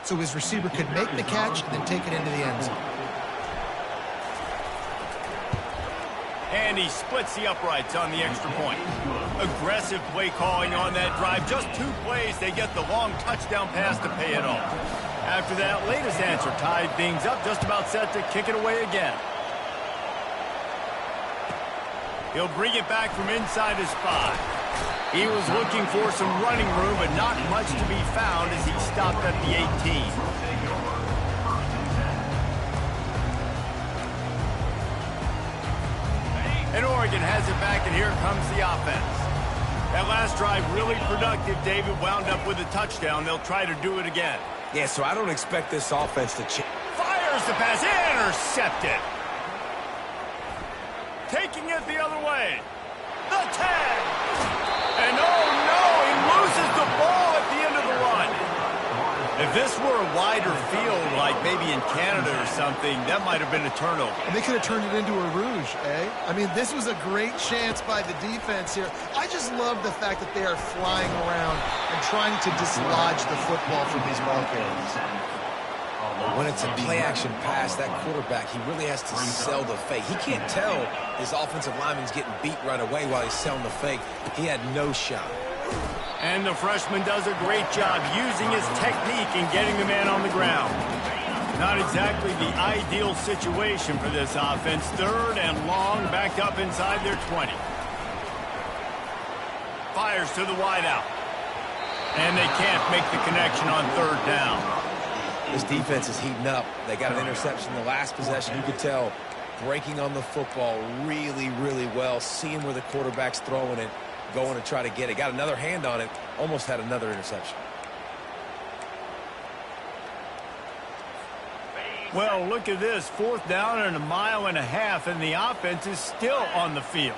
so his receiver could make the catch and then take it into the end zone. And he splits the uprights on the extra point. Aggressive play calling on that drive. Just 2 plays, they get the long touchdown pass to pay it off. After that latest answer tied things up, just about set to kick it away again. He'll bring it back from inside his 5. He was looking for some running room, but not much to be found as he stopped at the 18. And Oregon has it back, and here comes the offense. That last drive really productive. David wound up with a touchdown. They'll try to do it again. Yeah, so I don't expect this offense to change. Fires the pass, intercepted. Taking it the other way. The tag. And oh no, he loses the ball at the end of the run. If this were a wider field, like maybe in Canada or something, that might have been a turnover. And they could have turned it into a rouge, eh? I mean, this was a great chance by the defense here. I just love the fact that they are flying around and trying to dislodge the football from these ball carriers. When it's a play-action pass, that quarterback, he really has to sell the fake. He can't tell his offensive lineman's getting beat right away while he's selling the fake. He had no shot. And the freshman does a great job using his technique and getting the man on the ground. Not exactly the ideal situation for this offense. 3rd and long, back up inside their 20. Fires to the wideout. And they can't make the connection on 3rd down. This defense is heating up. They got an interception in the last possession. You could tell breaking on the football really, really well, seeing where the quarterback's throwing it, going to try to get it. Got another hand on it, almost had another interception. Well, look at this. 4th down and 1.5 miles, and the offense is still on the field.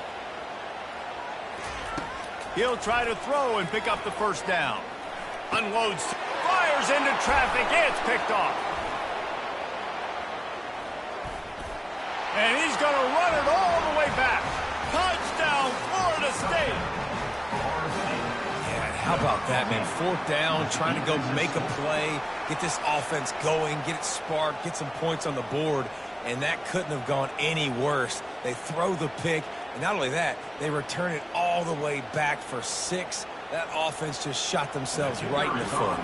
He'll try to throw and pick up the 1st down. Unloads, fires into traffic. It's picked off. And he's going to run it all the way back. Touchdown, Florida State. Yeah, how about that, man? 4th down, trying to go make a play, get this offense going, get it sparked, get some points on the board, and that couldn't have gone any worse. They throw the pick, and not only that, they return it all the way back for 6. That offense just shot themselves right in the foot.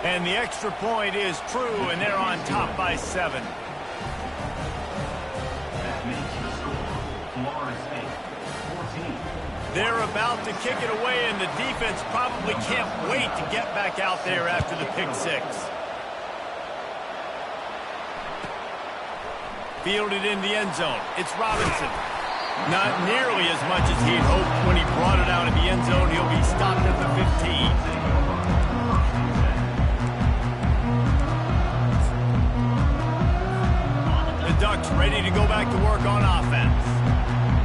And the extra point is true, and they're on top by 7. They're about to kick it away, and the defense probably can't wait to get back out there after the pick 6. Fielded in the end zone. It's Robinson. Not nearly as much as he'd hoped when he brought it out of the end zone. He'll be stopped at the 15. The Ducks ready to go back to work on offense.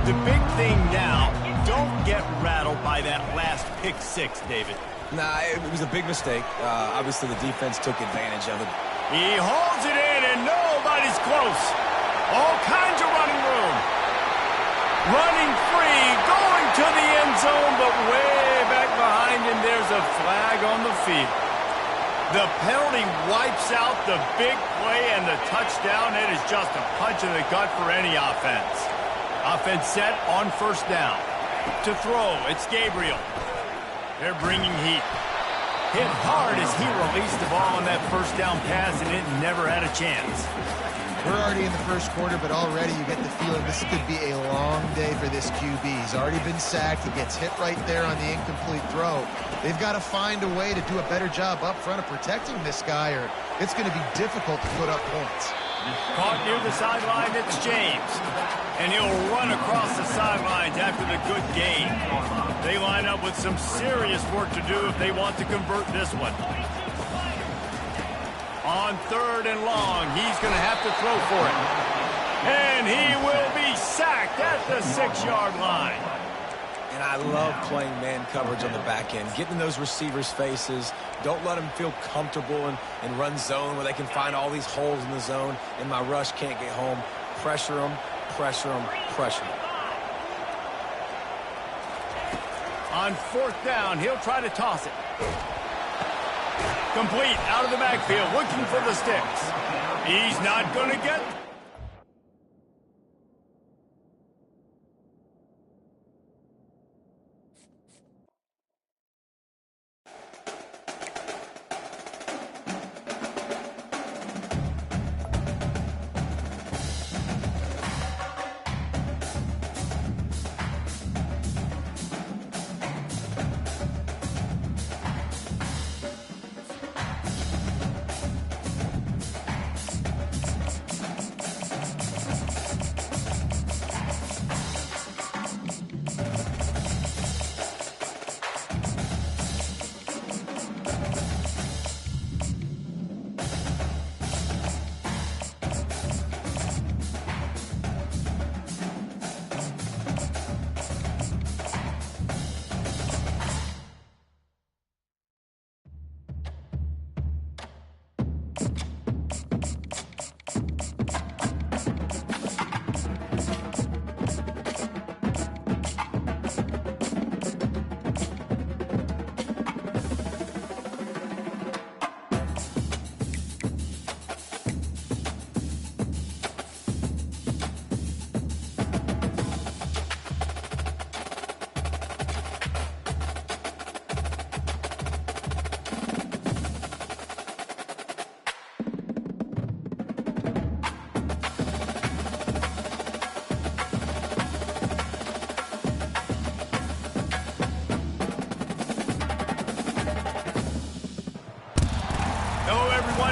The big thing now, don't get rattled by that last pick 6, David. Nah, it was a big mistake. Obviously, the defense took advantage of it. He holds it in, and nobody's close. All kinds of running room. Running free, going to the end zone, but way back behind him, there's a flag on the field. The penalty wipes out the big play and the touchdown. It is just a punch in the gut for any offense. Offense set on 1st down. To throw, it's Gabriel. They're bringing heat. Hit hard as he released the ball on that 1st down pass, and it never had a chance. We're already in the 1st quarter, but already you get the feeling this could be a long day for this QB. He's already been sacked. He gets hit right there on the incomplete throw. They've got to find a way to do a better job up front of protecting this guy, or it's going to be difficult to put up points. Caught near the sideline, it's James. And he'll run across the sidelines after the good gain. They line up with some serious work to do if they want to convert this one. On 3rd and long, he's going to have to throw for it. And he will be sacked at the 6-yard line. And I love playing man coverage on the back end, getting in those receivers' faces. Don't let them feel comfortable and run zone where they can find all these holes in the zone, and my rush can't get home. Pressure them, pressure them, pressure. On 4th down, he'll try to toss it. Complete out of the backfield, looking for the sticks. He's not going to get...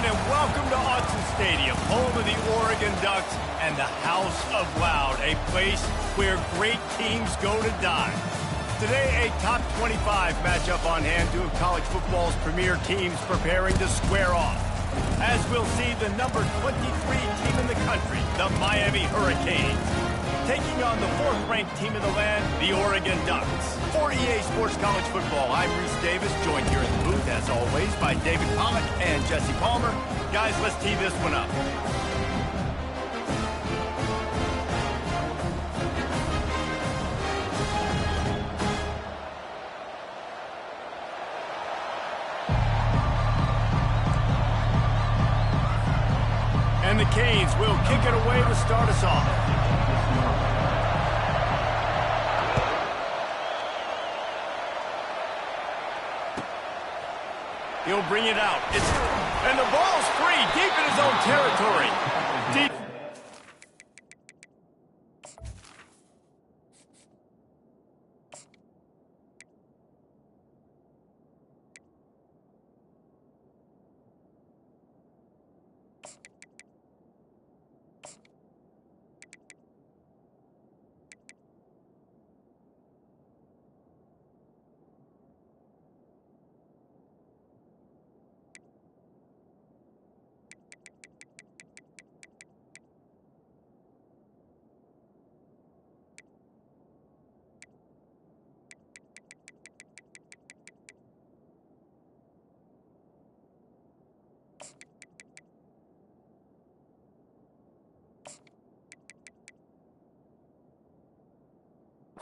And welcome to Autzen Stadium, home of the Oregon Ducks and the House of Loud, a place where great teams go to die. Today, a top 25 matchup on hand, two of college football's premier teams preparing to square off. As we'll see, the number 23 team in the country, the Miami Hurricanes, taking on the 4th-ranked team in the land, the Oregon Ducks. For EA Sports College Football, I'm Reese Davis, joined here in the booth, as always, by David Pollack and Jesse Palmer. Guys, let's tee this one up. And the Canes will kick it away to start us off. He'll bring it out. And the ball's free, deep in his own territory. Deep.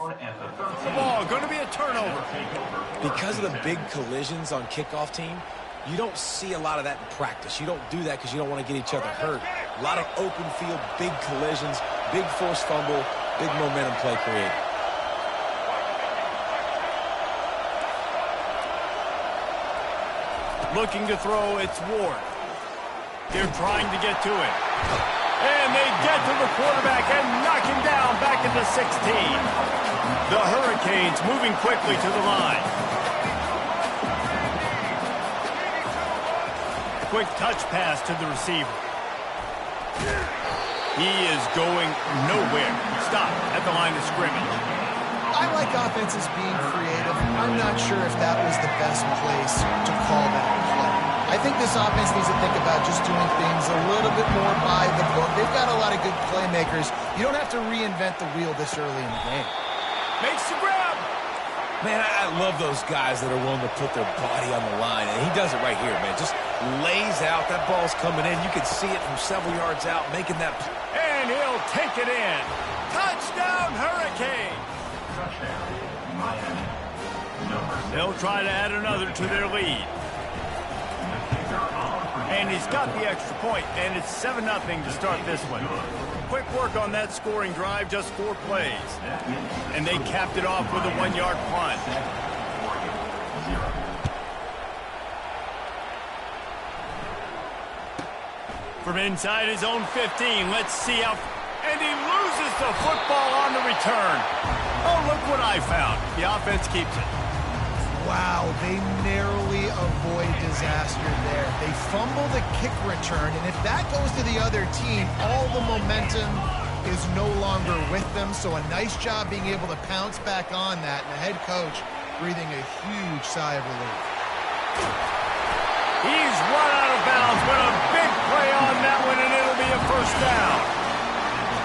The ball going to be a turnover. Because of the big collisions on kickoff team, you don't see a lot of that in practice. You don't do that because you don't want to get each other hurt. A lot of open field, big collisions, big forced fumble, big momentum play created. Looking to throw, it's Ward. They're trying to get to it. And they get to the quarterback and knock him down back at the 16. The Hurricanes moving quickly to the line. Quick touch pass to the receiver. He is going nowhere. Stop at the line of scrimmage. I like offenses being creative. I'm not sure if that was the best place to call that play. I think this offense needs to think about just doing things a little bit more by the book. They've got a lot of good playmakers. You don't have to reinvent the wheel this early in the game. Makes the grab. Man, I love those guys that are willing to put their body on the line, and he does it right here, man. Just lays out. That ball's coming in. You can see it from several yards out, making that. And he'll take it in. Touchdown, Hurricane! They'll try to add another to their lead. And he's got the extra point, and it's 7-0 to start this one. Quick work on that scoring drive, just 4 plays. And they capped it off with a 1-yard punt. From inside his own 15, let's see how... And he loses the football on the return. Oh, look what I found. The offense keeps it. Wow, they narrowly avoid disaster there. They fumble the kick return, and if that goes to the other team, all the momentum is no longer with them. So a nice job being able to pounce back on that, and the head coach breathing a huge sigh of relief. He's run out of bounds, but a big play on that one, and it'll be a first down.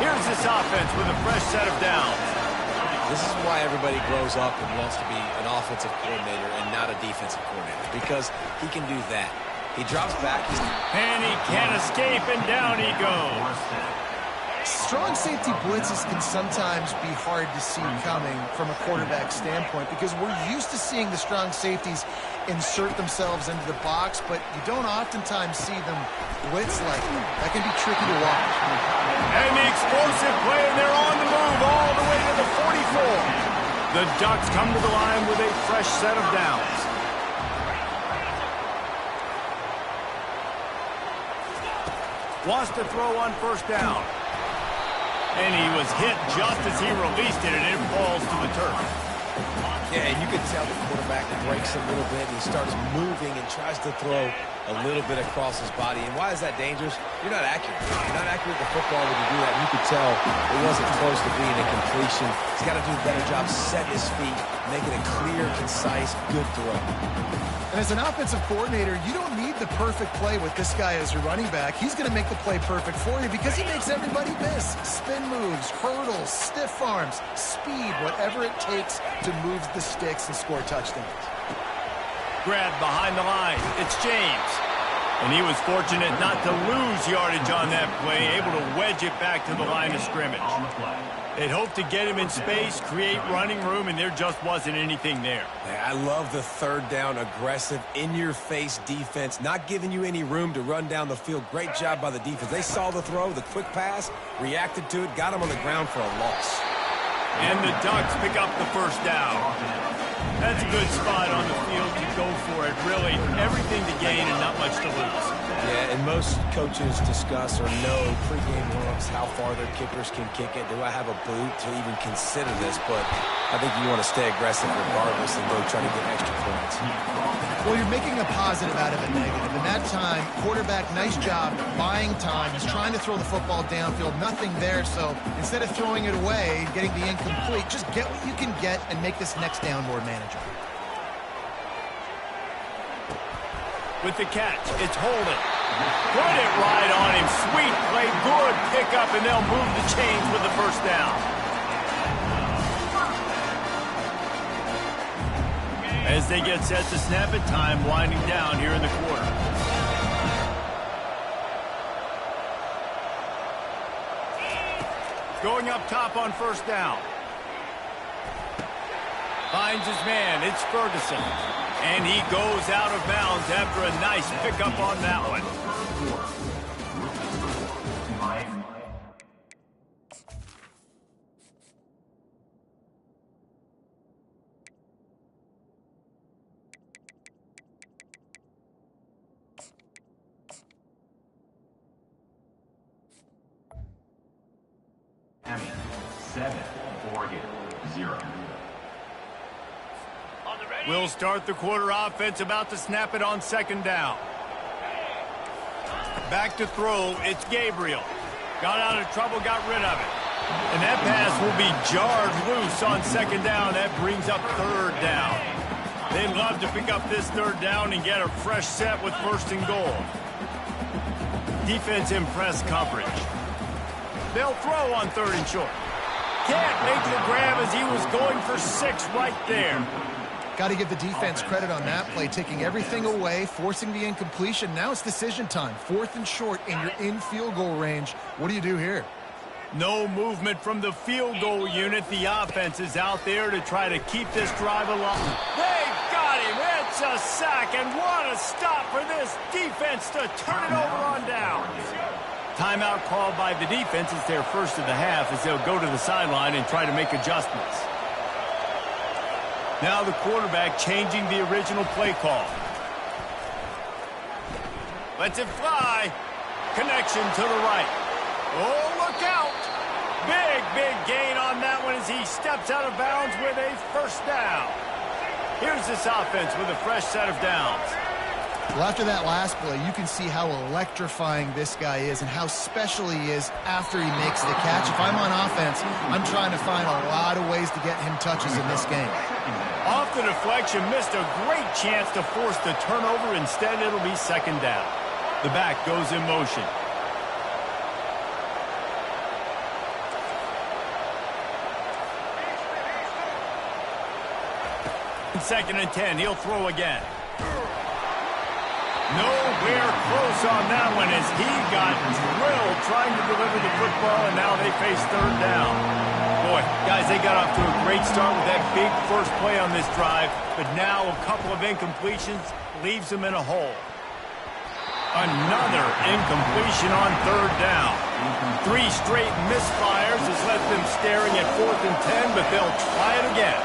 Here's this offense with a fresh set of downs. This is why everybody grows up and wants to be an offensive coordinator and not a defensive coordinator, because he can do that. He drops back. And he can't escape, and down he goes. Strong safety blitzes can sometimes be hard to see coming from a quarterback standpoint because we're used to seeing the strong safeties insert themselves into the box, but you don't oftentimes see them blitz like that. That can be tricky to watch. And the explosive play, and they're on the move all the way to the 44. The Ducks come to the line with a fresh set of downs. Wants to throw on first down. And he was hit just as he released it, and it falls to the turf. Yeah, and you can tell the quarterback breaks a little bit, and he starts moving and tries to throw a little bit across his body. And why is that dangerous? You're not accurate. You're not accurate with the football when you do that. You could tell it wasn't close to being a completion. He's got to do a better job setting his feet, making a clear, concise, good throw. And as an offensive coordinator, you don't need the perfect play with this guy as your running back. He's going to make the play perfect for you because he makes everybody miss. Spin moves, hurdles, stiff arms, speed, whatever it takes to move the sticks and score touchdowns. Grabbed behind the line. It's James. And he was fortunate not to lose yardage on that play, able to wedge it back to the line of scrimmage. They'd hoped to get him in space, create running room, and there just wasn't anything there. I love the third down, aggressive, in-your-face defense, not giving you any room to run down the field. Great job by the defense. They saw the throw, the quick pass, reacted to it, got him on the ground for a loss. And the Ducks pick up the first down. That's a good spot on the field to go for it. Really, everything to gain and not much to lose. Yeah, and most coaches discuss or know pregame warm-ups, how far their kickers can kick it. Do I have a boot to even consider this? But I think you want to stay aggressive regardless and go try to get extra points. Well, you're making a positive out of a negative. And that time, quarterback, nice job buying time. He's trying to throw the football downfield. Nothing there. So instead of throwing it away, getting the incomplete, just get what you can get and make this next down more manageable. With the catch, it's Holden. Put it right on him. Sweet play, good pickup, and they'll move the chains with the first down. As they get set to snap it, time winding down here in the quarter. Going up top on first down. Finds his man. It's Ferguson. And he goes out of bounds after a nice pickup on that one. We'll start the quarter offense, about to snap it on second down. Back to throw, it's Gabriel. Got out of trouble, got rid of it. And that pass will be jarred loose on second down. That brings up third down. They'd love to pick up this third down and get a fresh set with first and goal. Defense in press coverage. They'll throw on third and short. Can't make the grab as he was going for 6 right there. Got to give the defense credit on that play, taking everything away, forcing the incompletion. Now it's decision time. 4th and short, and you're in field goal range. What do you do here? No movement from the field goal unit. The offense is out there to try to keep this drive alive. They've got him. It's a sack, and what a stop for this defense to turn it over on downs. Timeout called by the defense. It's their first of the half as they'll go to the sideline and try to make adjustments. Now the quarterback changing the original play call. Lets it fly. Connection to the right. Oh, look out. Big gain on that one as he steps out of bounds with a first down. Here's this offense with a fresh set of downs. Well, after that last play, you can see how electrifying this guy is and how special he is after he makes the catch. If I'm on offense, I'm trying to find a lot of ways to get him touches in this game. Off the deflection, missed a great chance to force the turnover. Instead, it'll be second down. The back goes in motion. Second and 10, he'll throw again. Nowhere close on that one as he got drilled trying to deliver the football, and now they face third down. Boy, guys, they got off to a great start with that big first play on this drive, but now a couple of incompletions leaves them in a hole. Another incompletion on third down. 3 straight misfires has left them staring at 4th and 10, but they'll try it again.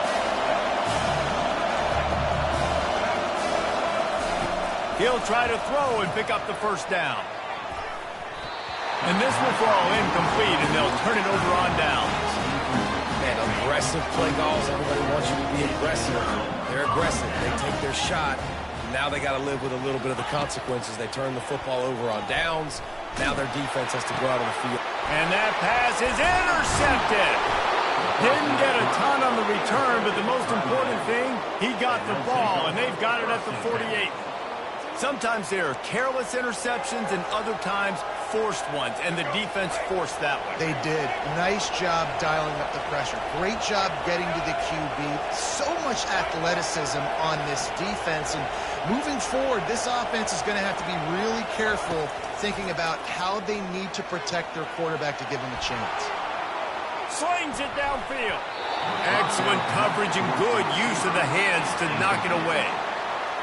He'll try to throw and pick up the first down. And this will fall incomplete, and they'll turn it over on downs. Man, aggressive play calls. Everybody wants you to be aggressive. They're aggressive. They take their shot. Now they got to live with a little bit of the consequences. They turn the football over on downs. Now their defense has to go out on the field. And that pass is intercepted. Didn't get a ton on the return, but the most important thing, he got the ball, and they've got it at the 48. Sometimes there are careless interceptions and other times forced ones, and the defense forced that one. They did. Nice job dialing up the pressure. Great job getting to the QB. So much athleticism on this defense. And moving forward, this offense is going to have to be really careful thinking about how they need to protect their quarterback to give him a chance. Slings it downfield. Excellent coverage and good use of the hands to knock it away.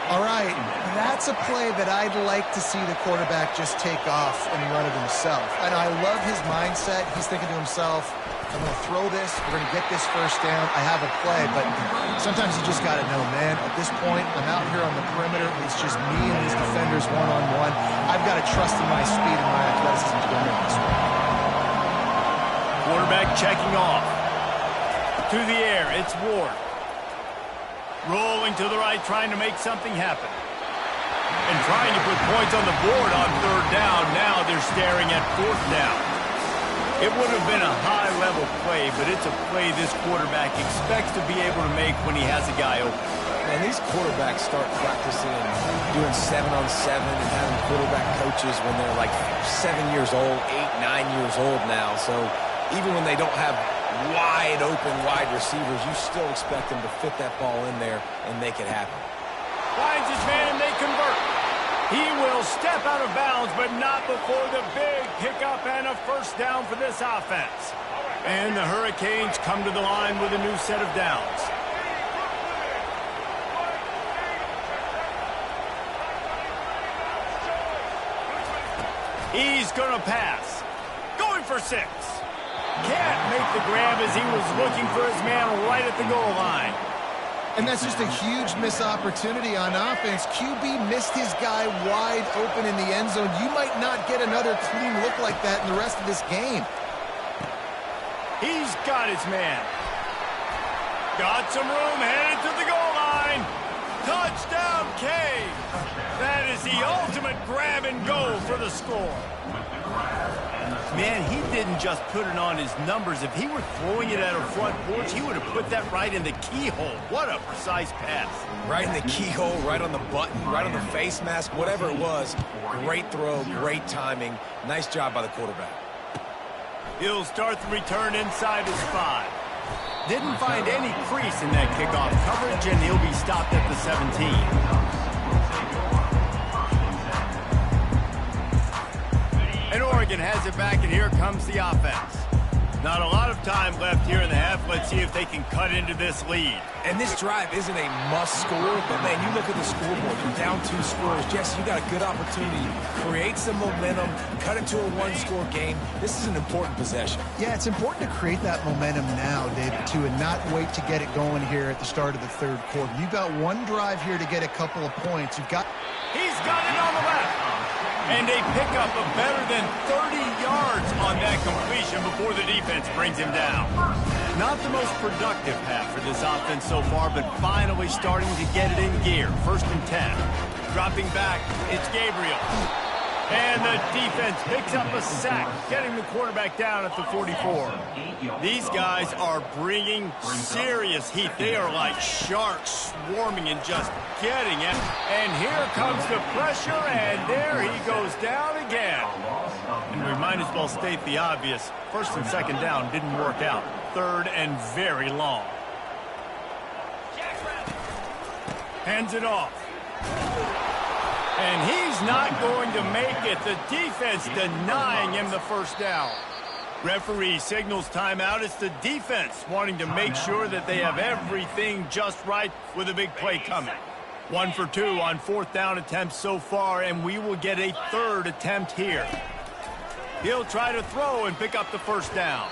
All right, that's a play that I'd like to see the quarterback just take off and run it himself. And I love his mindset. He's thinking to himself, I'm going to throw this. We're going to get this first down. I have a play, but sometimes you just got to know, man, at this point, I'm out here on the perimeter. It's just me and these defenders one-on-one. I've got to trust in my speed and my athleticism to go make this one. Quarterback checking off. To the air, it's Ward. Rolling to the right, trying to make something happen. And trying to put points on the board on third down. Now they're staring at fourth down. It would have been a high-level play, but it's a play this quarterback expects to be able to make when he has a guy open. Man, these quarterbacks start practicing doing 7-on-7 and having quarterback coaches when they're like 7 years old, 8, 9 years old now. So even when they don't have wide open wide receivers, you still expect them to fit that ball in there and make it happen. Finds his man and they convert. He will step out of bounds, but not before the big pickup and a first down for this offense. And the Hurricanes come to the line with a new set of downs. He's going to pass. Going for 6. Can't make the grab as he was looking for his man right at the goal line. And that's just a huge missed opportunity on offense. QB missed his guy wide open in the end zone. You might not get another clean look like that in the rest of this game. He's got his man. Got some room, headed to the goal line. Touchdown, Cade. That is the ultimate grab and go for the score. Man, he didn't just put it on his numbers. If he were throwing it at a front porch, he would have put that right in the keyhole. What a precise pass. Right in the keyhole, right on the button, right on the face mask, whatever it was. Great throw, great timing. Nice job by the quarterback. He'll start the return inside his 5. Didn't find any crease in that kickoff coverage, and he'll be stopped at the 17. And Oregon has it back, and here comes the offense. Not a lot of time left here in the half. Let's see if they can cut into this lead. And this drive isn't a must score, but man, you look at the scoreboard, you're down 2 scores. Jesse, you got a good opportunity. Create some momentum, cut it to a 1-score game. This is an important possession. Yeah, it's important to create that momentum now, David, too, and not wait to get it going here at the start of the third quarter. You've got one drive here to get a couple of points. He's got it on the left. And they pick up a better than 30 yards on that completion before the defense brings him down. Not the most productive half for this offense so far, but finally starting to get it in gear. 1st and 10. Dropping back, it's Gabriel. And the defense picks up a sack, getting the quarterback down at the 44. These guys are bringing serious heat. They are like sharks swarming and just getting it. And here comes the pressure, and there he goes down again. And we might as well state the obvious. 1st and 2nd down didn't work out. 3rd and very long. Hands it off. And he's not going to make it. The defense denying him the 1st down. Referee signals timeout. It's the defense wanting to make sure that they have everything just right with a big play coming. 1 for 2 on 4th down attempts so far, and we will get a 3rd attempt here. He'll try to throw and pick up the 1st down.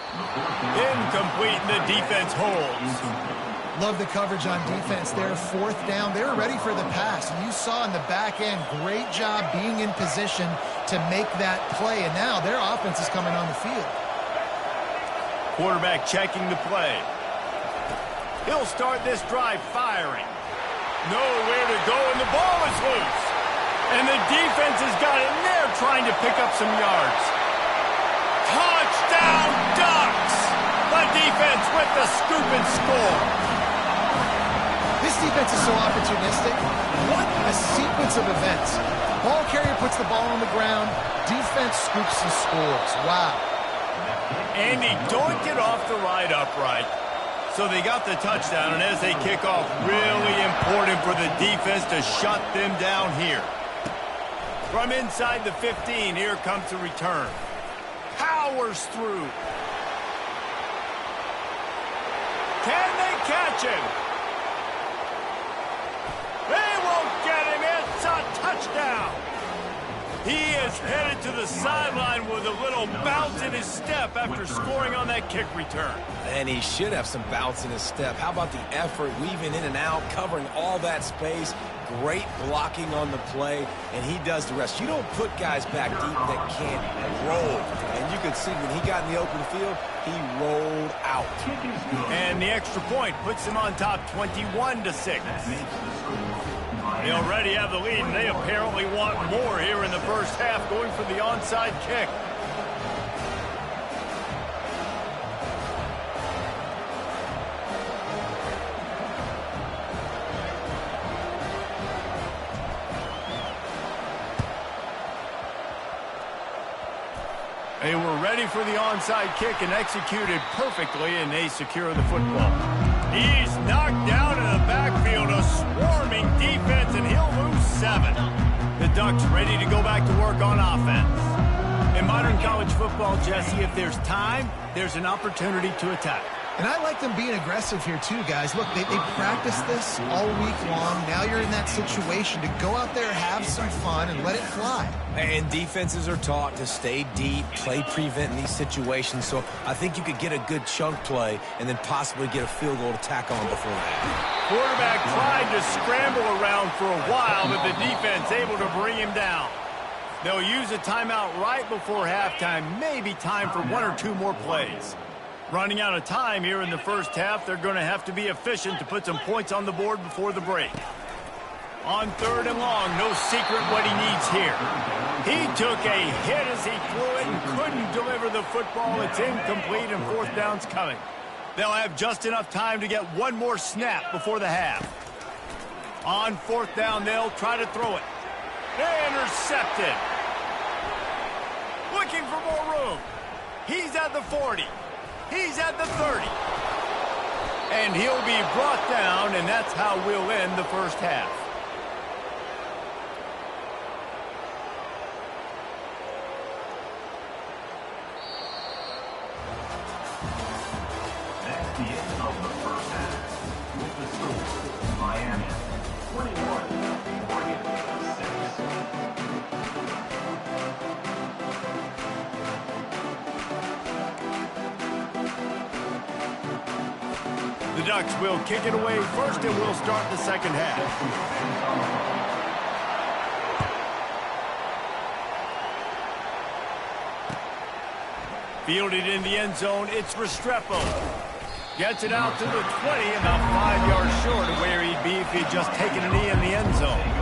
Incomplete, and the defense holds. Love the coverage on defense there. 4th down. They were ready for the pass. You saw in the back end, great job being in position to make that play. And now their offense is coming on the field. Quarterback checking the play. He'll start this drive firing. Nowhere to go, and the ball is loose. And the defense has got it in there trying to pick up some yards. Touchdown, Ducks! The defense with the scoop and score. This defense is so opportunistic. What a sequence of events. Ball carrier puts the ball on the ground. Defense scoops and scores. Wow. And he doinked it off the right upright. So they got the touchdown, and as they kick off, really important for the defense to shut them down here. From inside the 15, here comes the return. Powers through. Can they catch him? They won't get him. It's a touchdown. He is headed to the sideline with a little bounce in his step after scoring on that kick return. And he should have some bounce in his step. How about the effort, weaving in and out, covering all that space, great blocking on the play, and he does the rest. You don't put guys back deep that can't roll. And you could see when he got in the open field, he rolled out. And the extra point puts him on top 21-6. They already have the lead, and they apparently want more here in the 1st half, going for the onside kick. They were ready for the onside kick and executed perfectly, and they secure the football. He's knocked down in the backfield, a swarming defense, and he'll lose 7. The Ducks ready to go back to work on offense. In modern college football, Jesse, if there's time, there's an opportunity to attack. And I like them being aggressive here too, guys. Look, they practice this all week long. Now you're in that situation to go out there, have some fun, and let it fly. And defenses are taught to stay deep, play prevent in these situations. So I think you could get a good chunk play and then possibly get a field goal to tack on before that. Quarterback tried to scramble around for a while, but the defense able to bring him down. They'll use a timeout right before halftime, maybe time for 1 or 2 more plays. Running out of time here in the 1st half, they're going to have to be efficient to put some points on the board before the break. On 3rd and long, no secret what he needs here. He took a hit as he threw it and couldn't deliver the football. It's incomplete, and 4th down's coming. They'll have just enough time to get one more snap before the half. On 4th down, they'll try to throw it. Intercepted. Looking for more room. He's at the 40. He's at the 30. And he'll be brought down, and that's how we'll end the 1st half. The Ducks will kick it away first, and we'll start the second half. Fielded in the end zone, it's Restrepo. Gets it out to the 20, about 5 yards short of where he'd be if he'd just taken a knee in the end zone.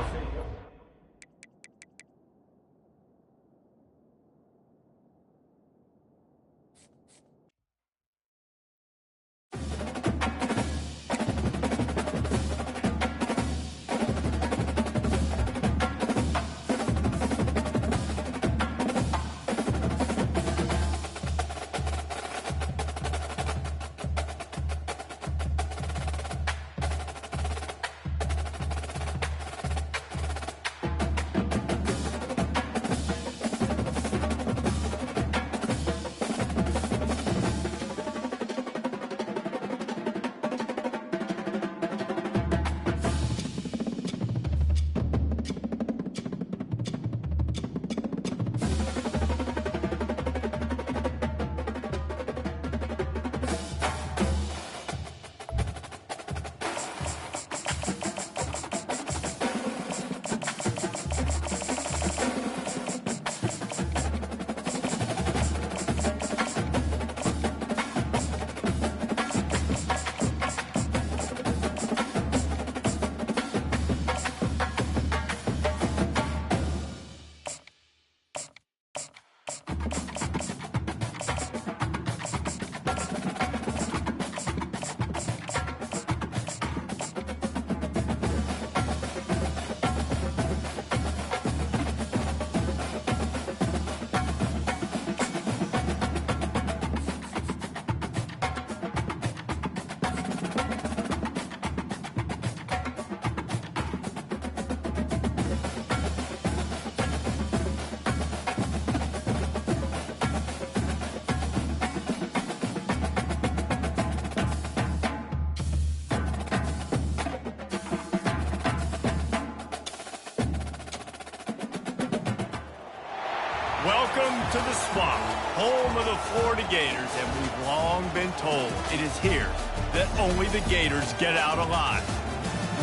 Welcome to the Swamp, home of the Florida Gators, and we've long been told it is here that only the Gators get out alive.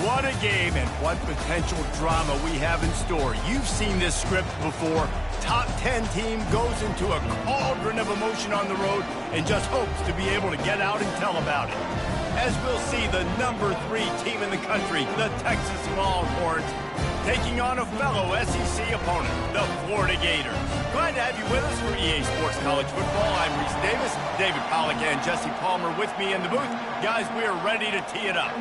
What a game and what potential drama we have in store. You've seen this script before. Top 10 team goes into a cauldron of emotion on the road and just hopes to be able to get out and tell about it. As we'll see, the number 3 team in the country, the Texas Longhorns, taking on a fellow SEC opponent, the Florida Gators. Glad to have you with us for EA Sports College Football. I'm Reese Davis, David Pollack and Jesse Palmer with me in the booth. Guys, we are ready to tee it up.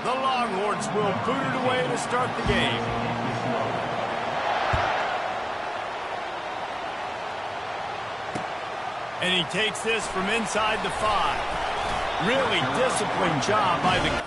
The Longhorns will boot it away to start the game. And he takes this from inside the 5. Really disciplined job by the...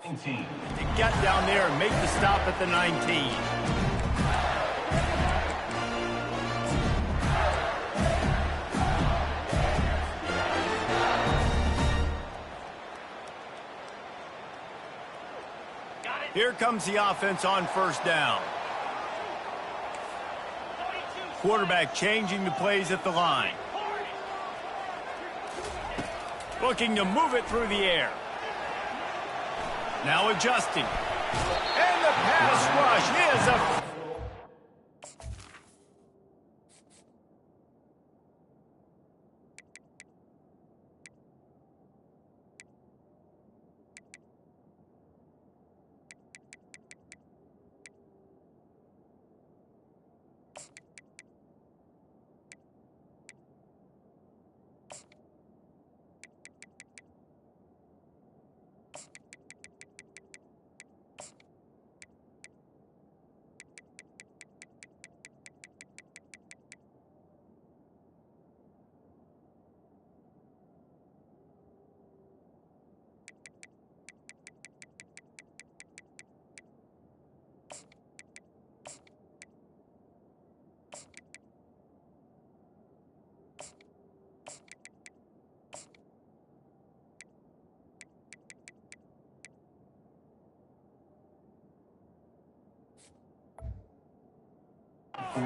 To get down there and make the stop at the 19. Here comes the offense on first down. Quarterback changing the plays at the line. Looking to move it through the air. Now adjusting. And the pass rush is a...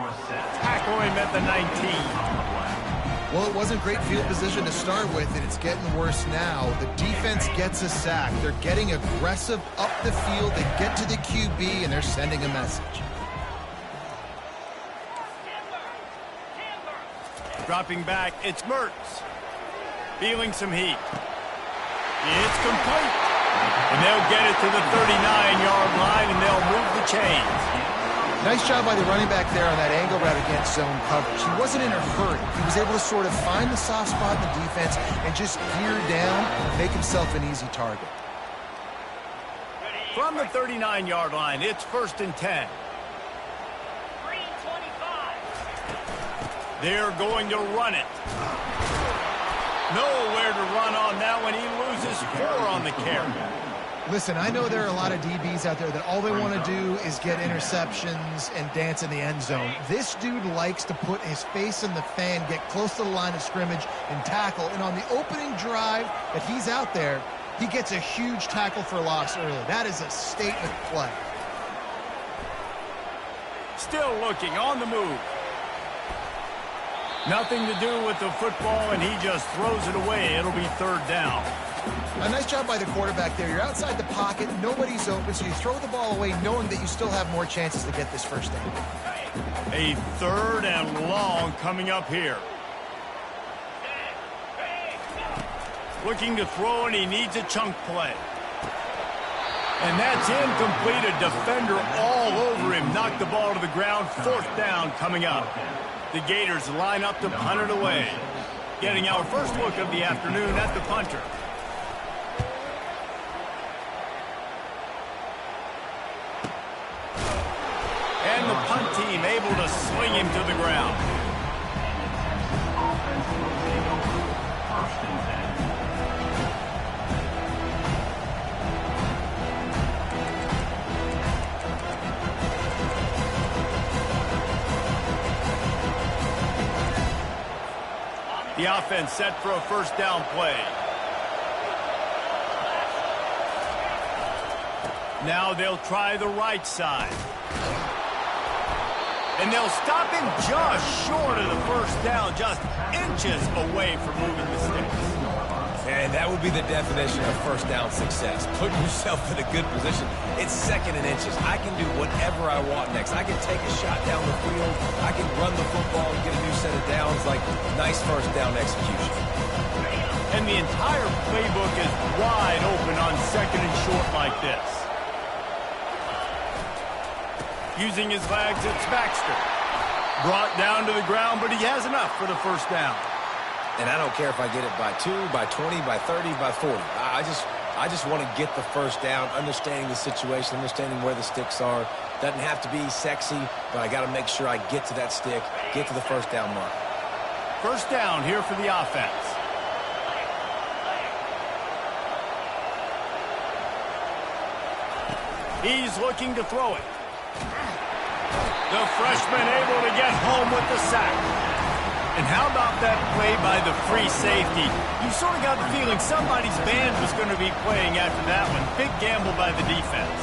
Tackle him at the 19. Well, it wasn't great field position to start with, and it's getting worse now. The defense gets a sack. They're getting aggressive up the field. They get to the QB, and they're sending a message. Dropping back, it's Mertz. Feeling some heat. It's complete. And they'll get it to the 39-yard line, and they'll move the chains. Nice job by the running back there on that angle route against zone coverage. He wasn't in a hurry. He was able to sort of find the soft spot in the defense and just gear down and make himself an easy target. From the 39-yard line, it's 1st and 10. They're going to run it. Nowhere to run on that one. He loses 4 on the carry. Listen, I know there are a lot of DBs out there that all they want to do is get interceptions and dance in the end zone. This dude likes to put his face in the fan, get close to the line of scrimmage, and tackle. And on the opening drive that he's out there, he gets a huge tackle for loss early. That is a statement play. Still looking on the move. Nothing to do with the football, and he just throws it away. It'll be 3rd down. A nice job by the quarterback there. You're outside the pocket, nobody's open, so you throw the ball away knowing that you still have more chances to get this 1st down. A 3rd and long coming up here. Looking to throw, and he needs a chunk play. And that's incomplete. A defender all over him. Knocked the ball to the ground. 4th down coming up. The Gators line up to punt it away. Getting our first look of the afternoon at the punter. And the punt team able to swing him to the ground. The offense set for a 1st down play. Now they'll try the right side. And they'll stop him just short of the 1st down, just inches away from moving the sticks. And that would be the definition of 1st down success. Putting yourself in a good position. It's 2nd and inches. I can do whatever I want next. I can take a shot down the field. I can run the football and get a new set of downs. Like, nice 1st down execution. And the entire playbook is wide open on 2nd and short like this. Using his legs, it's Baxter. Brought down to the ground, but he has enough for the 1st down. And I don't care if I get it by 2, by 20, by 30, by 40. I just want to get the 1st down, understanding the situation, understanding where the sticks are. Doesn't have to be sexy, but I got to make sure I get to that stick, get to the 1st down mark. 1st down here for the offense. He's looking to throw it. The freshman able to get home with the sack. And how about that play by the free safety? You sort of got the feeling somebody's band was going to be playing after that one. Big gamble by the defense.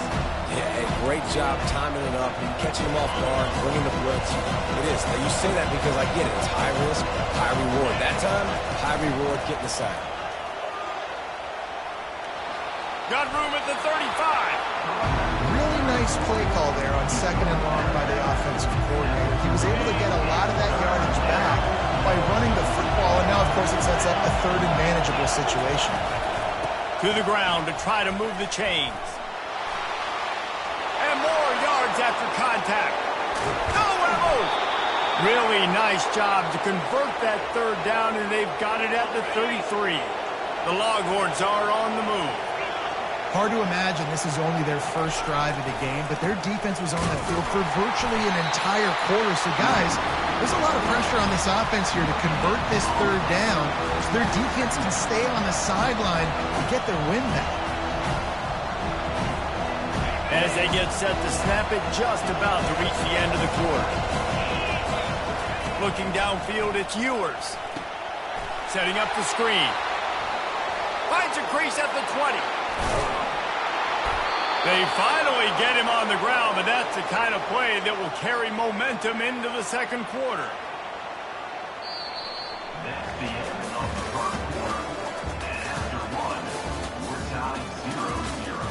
Yeah, hey, great job timing it up, catching them off guard, bringing the blitz. It is. Now, you say that because I get it. It's high risk, high reward. That time, high reward, getting the sack. Got room at the 35. Really nice play call there on 2nd and long by the offensive coordinator. He was able to get a lot of that yardage back by running the football, and now, of course, it sets up a 3rd and manageable situation. To the ground to try to move the chains. And more yards after contact. Oh, what a move! Really nice job to convert that 3rd down, and they've got it at the 33. The Longhorns are on the move. Hard to imagine this is only their 1st drive of the game, but their defense was on the field for virtually an entire quarter. So, guys, there's a lot of pressure on this offense here to convert this 3rd down so their defense can stay on the sideline and get their win back. As they get set to snap it, just about to reach the end of the quarter. Looking downfield, it's Ewers. Setting up the screen. Finds a crease at the 20. They finally get him on the ground, but that's the kind of play that will carry momentum into the second quarter. That's the end of the first quarter. And after one, we're tied 0-0.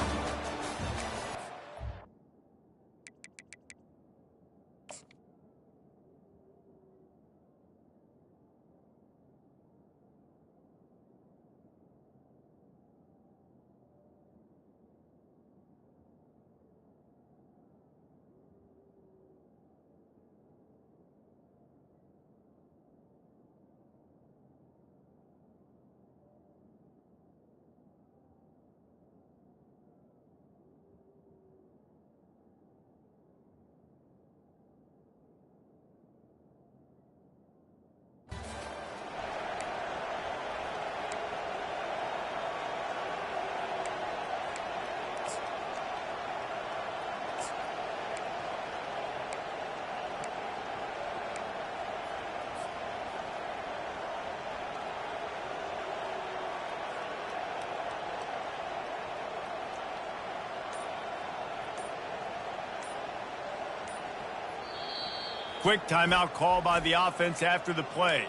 Quick timeout call by the offense after the play.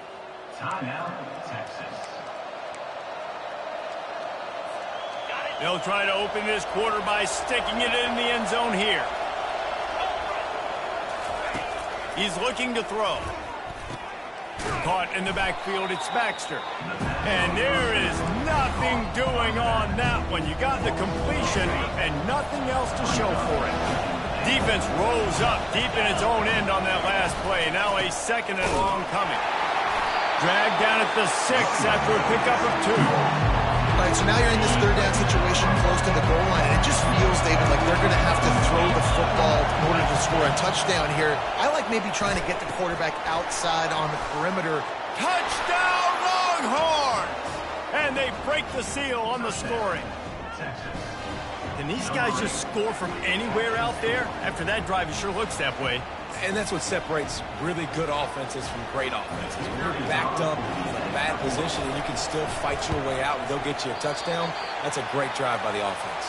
Timeout, Texas. They'll try to open this quarter by sticking it in the end zone here. He's looking to throw. Caught in the backfield, it's Baxter. And there is nothing doing on that one. You got the completion and nothing else to show for it. Defense rolls up deep in its own end on that last play. Now a second and long coming. Dragged down at the 6 after a pickup of 2. All right, so now you're in this third down situation close to the goal line, and it just feels, David, like they're going to have to throw the football in order to score a touchdown here. I like maybe trying to get the quarterback outside on the perimeter. Touchdown, Longhorns! And they break the seal on the scoring. Texas. Can these guys just score from anywhere out there? After that drive, it sure looks that way. And that's what separates really good offenses from great offenses. When you're backed up in a bad position and you can still fight your way out and they'll get you a touchdown, that's a great drive by the offense.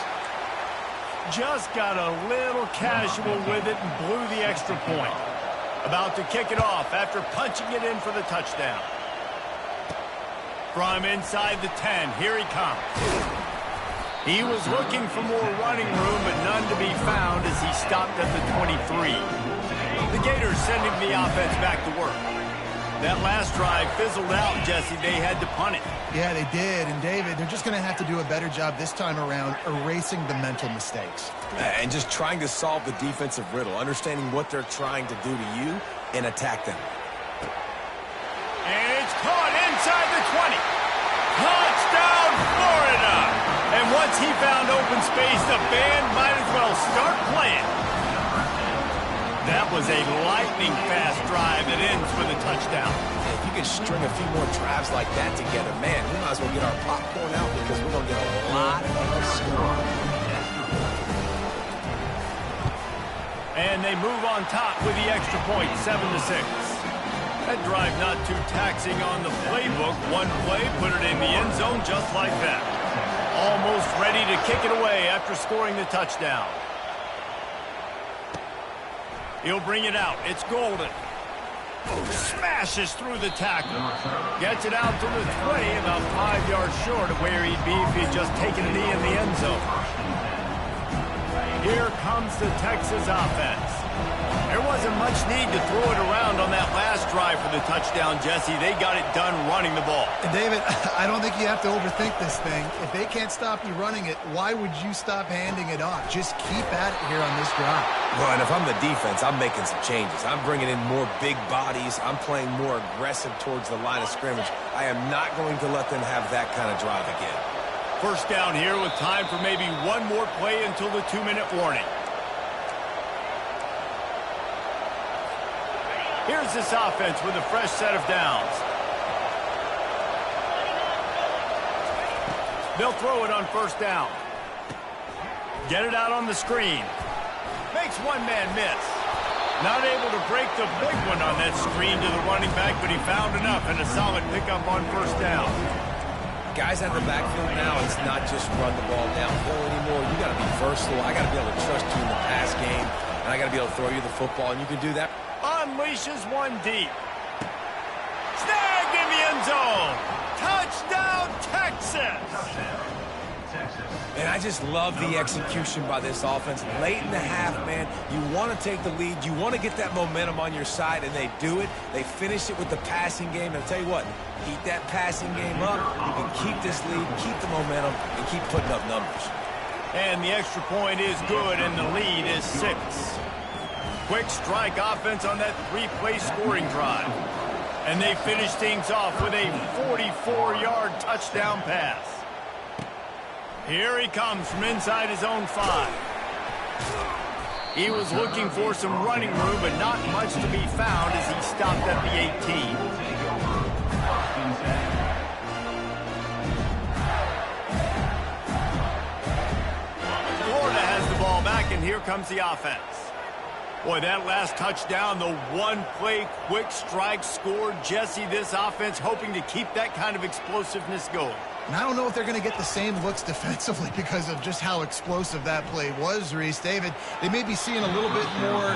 Just got a little casual with it and blew the extra point. About to kick it off after punching it in for the touchdown. From inside the 10, here he comes. He was looking for more running room, but none to be found as he stopped at the 23. The Gators sending the offense back to work. That last drive fizzled out, Jesse. They had to punt it. Yeah, they did. And, David, they're just going to have to do a better job this time around erasing the mental mistakes. And just trying to solve the defensive riddle, understanding what they're trying to do to you and attack them. And it's caught inside the 20. Touchdown, Florida! And once he found open space, the band might as well start playing. That was a lightning-fast drive that ends with a touchdown. If you can string a few more drives like that together, man, we might as well get our popcorn out because we're going to get a lot of scoring. And they move on top with the extra point, 7-6. That drive not too taxing on the playbook. One play, put it in the end zone just like that. Almost ready to kick it away after scoring the touchdown. He'll bring it out. It's Golden. Smashes through the tackle. Gets it out to the 20, about 5 yards short of where he'd be if he'd just taken a knee in the end zone. Here comes the Texas offense. There wasn't much need to throw it around on that last drive for the touchdown, Jesse. They got it done running the ball. And David, I don't think you have to overthink this thing. If they can't stop you running it, why would you stop handing it off? Just keep at it here on this drive. Well, and if I'm the defense, I'm making some changes. I'm bringing in more big bodies. I'm playing more aggressive towards the line of scrimmage. I am not going to let them have that kind of drive again. First down here with time for maybe one more play until the 2-minute warning. Here's this offense with a fresh set of downs. They'll throw it on first down. Get it out on the screen. Makes one man miss. Not able to break the big one on that screen to the running back, but he found enough and a solid pickup on first down. guys out of the backfield now, it's not just run the ball downhill anymore. You got to be versatile. I got to be able to trust you in the pass game, and I got to be able to throw you the football, and you can do that. Unleashes one deep. Snagged in the end zone. Touchdown, Texas. And I just love the execution by this offense. Late in the half, man, you want to take the lead. You want to get that momentum on your side, and they do it. They finish it with the passing game. And I'll tell you what, keep that passing game up. You can keep this lead, keep the momentum, and keep putting up numbers. And the extra point is good, and the lead is 6. Quick strike offense on that 3-play scoring drive. And they finish things off with a 44-yard touchdown pass. Here he comes from inside his own 5. He was looking for some running room, but not much to be found as he stopped at the 18. Florida has the ball back, and here comes the offense. Boy, that last touchdown, the one-play quick strike scored. Jesse, this offense hoping to keep that kind of explosiveness going. And I don't know if they're going to get the same looks defensively because of just how explosive that play was, Reese. David, they may be seeing a little bit more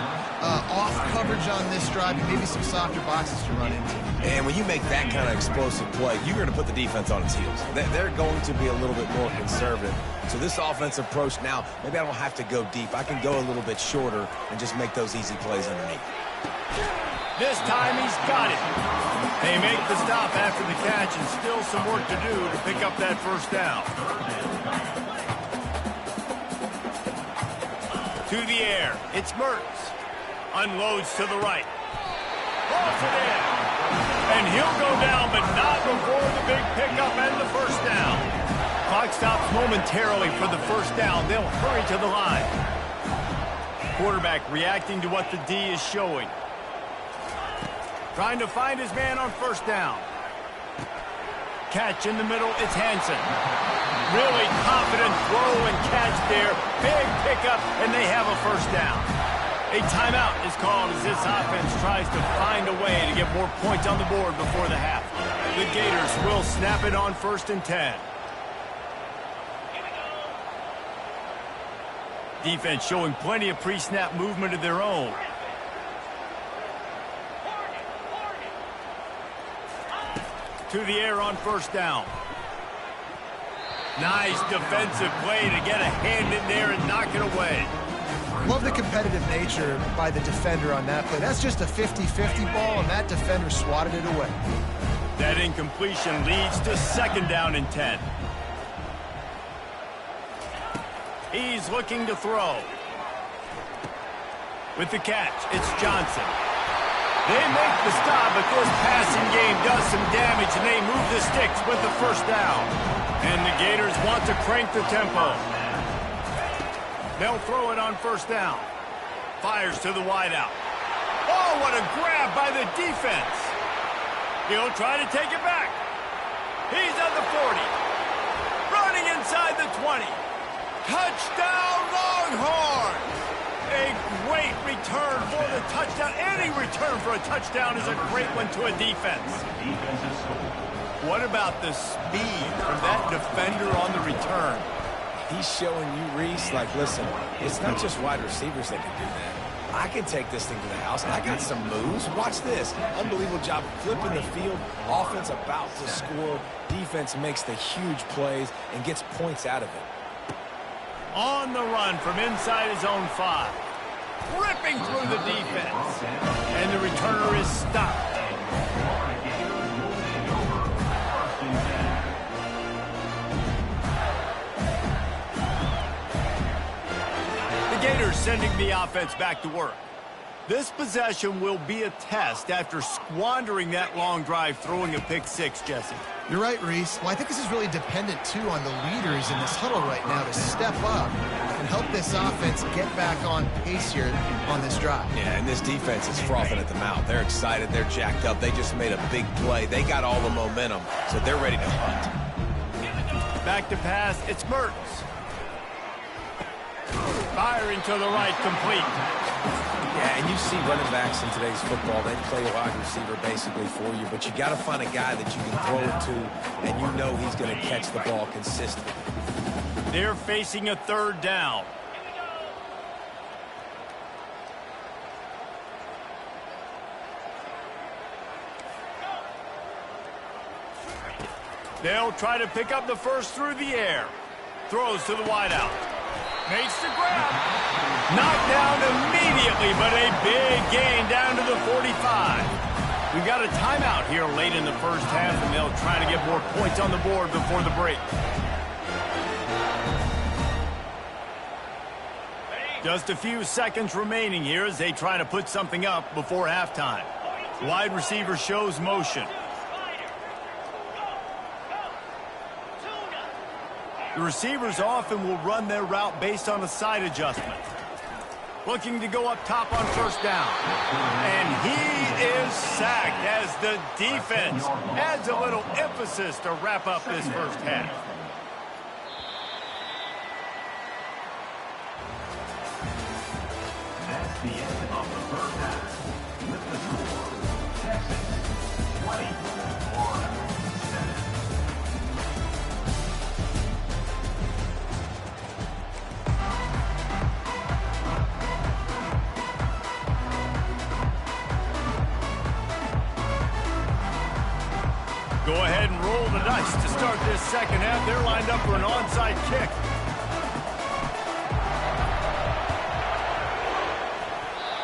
off coverage on this drive and maybe some softer boxes to run into. And when you make that kind of explosive play, you're going to put the defense on its heels. They're going to be a little bit more conservative. So this offensive approach now, maybe I don't have to go deep. I can go a little bit shorter and just make those easy plays underneath. This time he's got it. They make the stop after the catch, and still some work to do to pick up that first down. To the air, it's Mertz. Unloads to the right. Pulls it in. And he'll go down, but not before the big pickup and the first down. Clock stops momentarily for the first down. They'll hurry to the line. Quarterback reacting to what the D is showing. Trying to find his man on first down. Catch in the middle, it's Hansen. Really confident throw and catch there. Big pickup, and they have a first down. A timeout is called as this offense tries to find a way to get more points on the board before the half. The Gators will snap it on 1st and 10. Defense showing plenty of pre-snap movement of their own. To the air on first down. Nice defensive play to get a hand in there and knock it away. Love the competitive nature by the defender on that play. That's just a 50-50 ball, and that defender swatted it away. That incompletion leads to 2nd down and 10. He's looking to throw. With the catch, it's Johnson. They make the stop, but this passing game does some damage, and they move the sticks with the first down. And the Gators want to crank the tempo. They'll throw it on first down. Fires to the wideout. Oh, what a grab by the defense. He'll try to take it back. He's at the 40. Running inside the 20. Touchdown, Longhorns! A great return for the touchdown. Any return for a touchdown is a great one to a defense. What about the speed from that defender on the return? He's showing you, Reese, like, listen, it's not just wide receivers that can do that. I can take this thing to the house. I got some moves. Watch this. Unbelievable job flipping the field. Offense about to score. Defense makes the huge plays and gets points out of it. On the run from inside his own 5. Ripping through the defense. And the returner is stopped. The Gators sending the offense back to work. This possession will be a test after squandering that long drive, throwing a pick 6, Jesse. You're right, Reese. Well, I think this is really dependent, too, on the leaders in this huddle right now to step up and help this offense get back on pace here on this drive. Yeah, and this defense is frothing at the mouth. They're excited. They're jacked up. They just made a big play. They got all the momentum, so they're ready to hunt. Back to pass. It's Mertz. Firing to the right, complete. Yeah, and you see running backs in today's football, they play a wide receiver basically for you, but you got to find a guy that you can throw it to, and you know he's going to catch the ball consistently. They're facing a third down. They'll try to pick up the first through the air. Throws to the wideout. Makes the grab. Knocked down immediately, but a big gain down to the 45. We've got a timeout here late in the first half, and they'll try to get more points on the board before the break. Just a few seconds remaining here as they try to put something up before halftime. Wide receiver shows motion. The receivers often will run their route based on a side adjustment. Looking to go up top on first down. And he is sacked as the defense adds a little emphasis to wrap up this first half. That's the end of the first half. With the score, Texas 20, Florida 7. Go ahead and roll the dice to start this second half. They're lined up for an onside kick.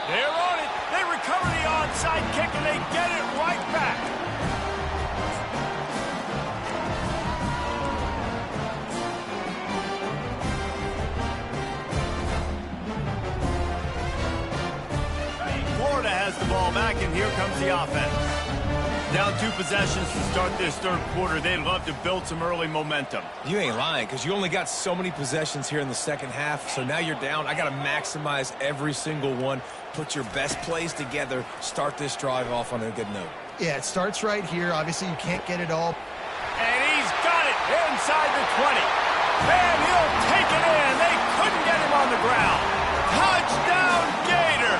They're on it. They recover the onside kick, and they get it right back. Florida has the ball back, and here comes the offense. Down 2 possessions to start this third quarter. They'd love to build some early momentum. You ain't lying, because you only got so many possessions here in the second half, so now you're down. I got to maximize every single one, put your best plays together, start this drive off on a good note. Yeah, it starts right here. Obviously, you can't get it all. And he's got it inside the 20. And he'll take it in. They couldn't get him on the ground. Touchdown, Gator!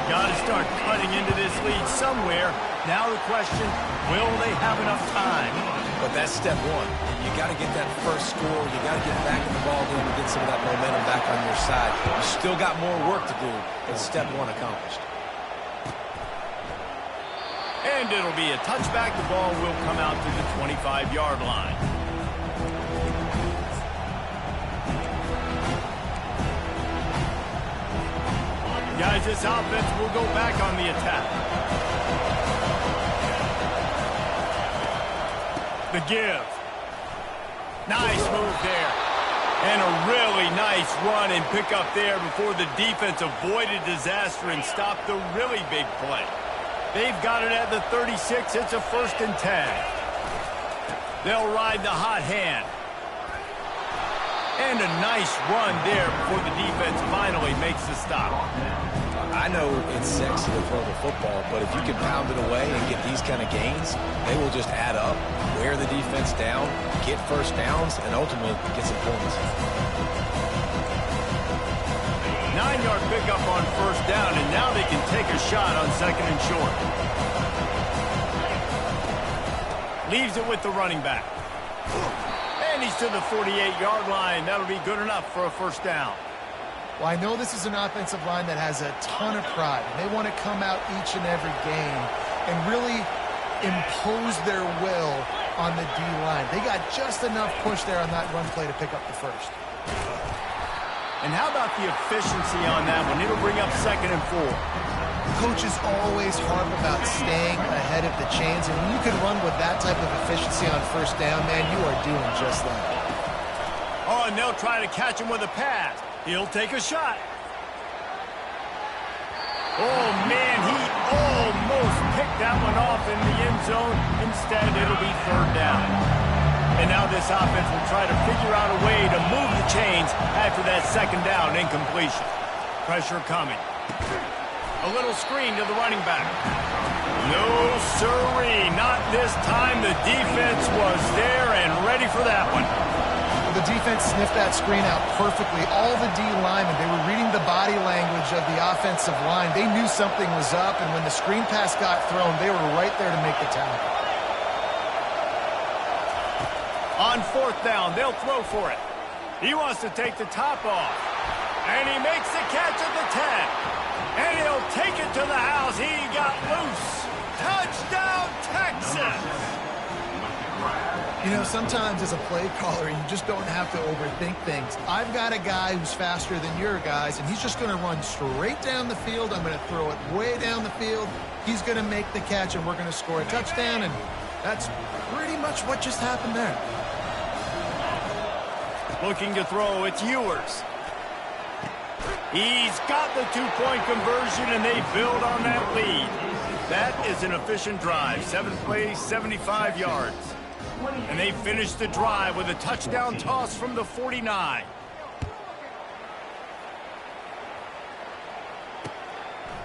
Got to start cutting into this lead somewhere. Now the question, will they have enough time? But that's step one. You got to get that first score. You got to get back in the ball game and get some of that momentum back on your side. You still got more work to do, but step one accomplished. And it'll be a touchback. The ball will come out to the 25-yard line. Guys, this offense will go back on the attack. The give. Nice move there. And a really nice run and pick up there before the defense avoided disaster and stopped the really big play. They've got it at the 36. It's a 1st and 10. They'll ride the hot hand. And a nice run there before the defense finally makes the stop. I know it's sexy to throw the football, but if you can pound it away and get these kind of gains, they will just add up, wear the defense down, get first downs, and ultimately get some points. 9-yard pickup on first down, and now they can take a shot on 2nd and short. Leaves it with the running back. And he's to the 48-yard line. That'll be good enough for a first down. Well, I know this is an offensive line that has a ton of pride. They want to come out each and every game and really impose their will on the D-line. They got just enough push there on that run play to pick up the first. And how about the efficiency on that one? It'll bring up 2nd and 4. Coaches always harp about staying ahead of the chains, and when you can run with that type of efficiency on first down, man, you are doing just that. Oh, and they'll try to catch him with a pass. He'll take a shot. Oh, man, he almost picked that one off in the end zone. Instead, it'll be 3rd down. And now this offense will try to figure out a way to move the chains after that 2nd down incompletion. Pressure coming. A little screen to the running back. No, sirree, not this time. The defense was there and ready for that one. the defense sniffed that screen out perfectly. All the D linemen, they were reading the body language of the offensive line. They knew something was up, and when the screen pass got thrown, they were right there to make the tackle. On 4th down, they'll throw for it. He wants to take the top off. And he makes the catch at the 10. And he'll take it to the house. He got loose. Touchdown, Texas! You know, sometimes as a play caller, you just don't have to overthink things. I've got a guy who's faster than your guys, and he's just going to run straight down the field. I'm going to throw it way down the field. He's going to make the catch, and we're going to score a touchdown, and that's pretty much what just happened there. Looking to throw, it's Ewers. He's got the two-point conversion, and they build on that lead. That is an efficient drive. 7 plays, 75 yards. And they finish the drive with a touchdown toss from the 49.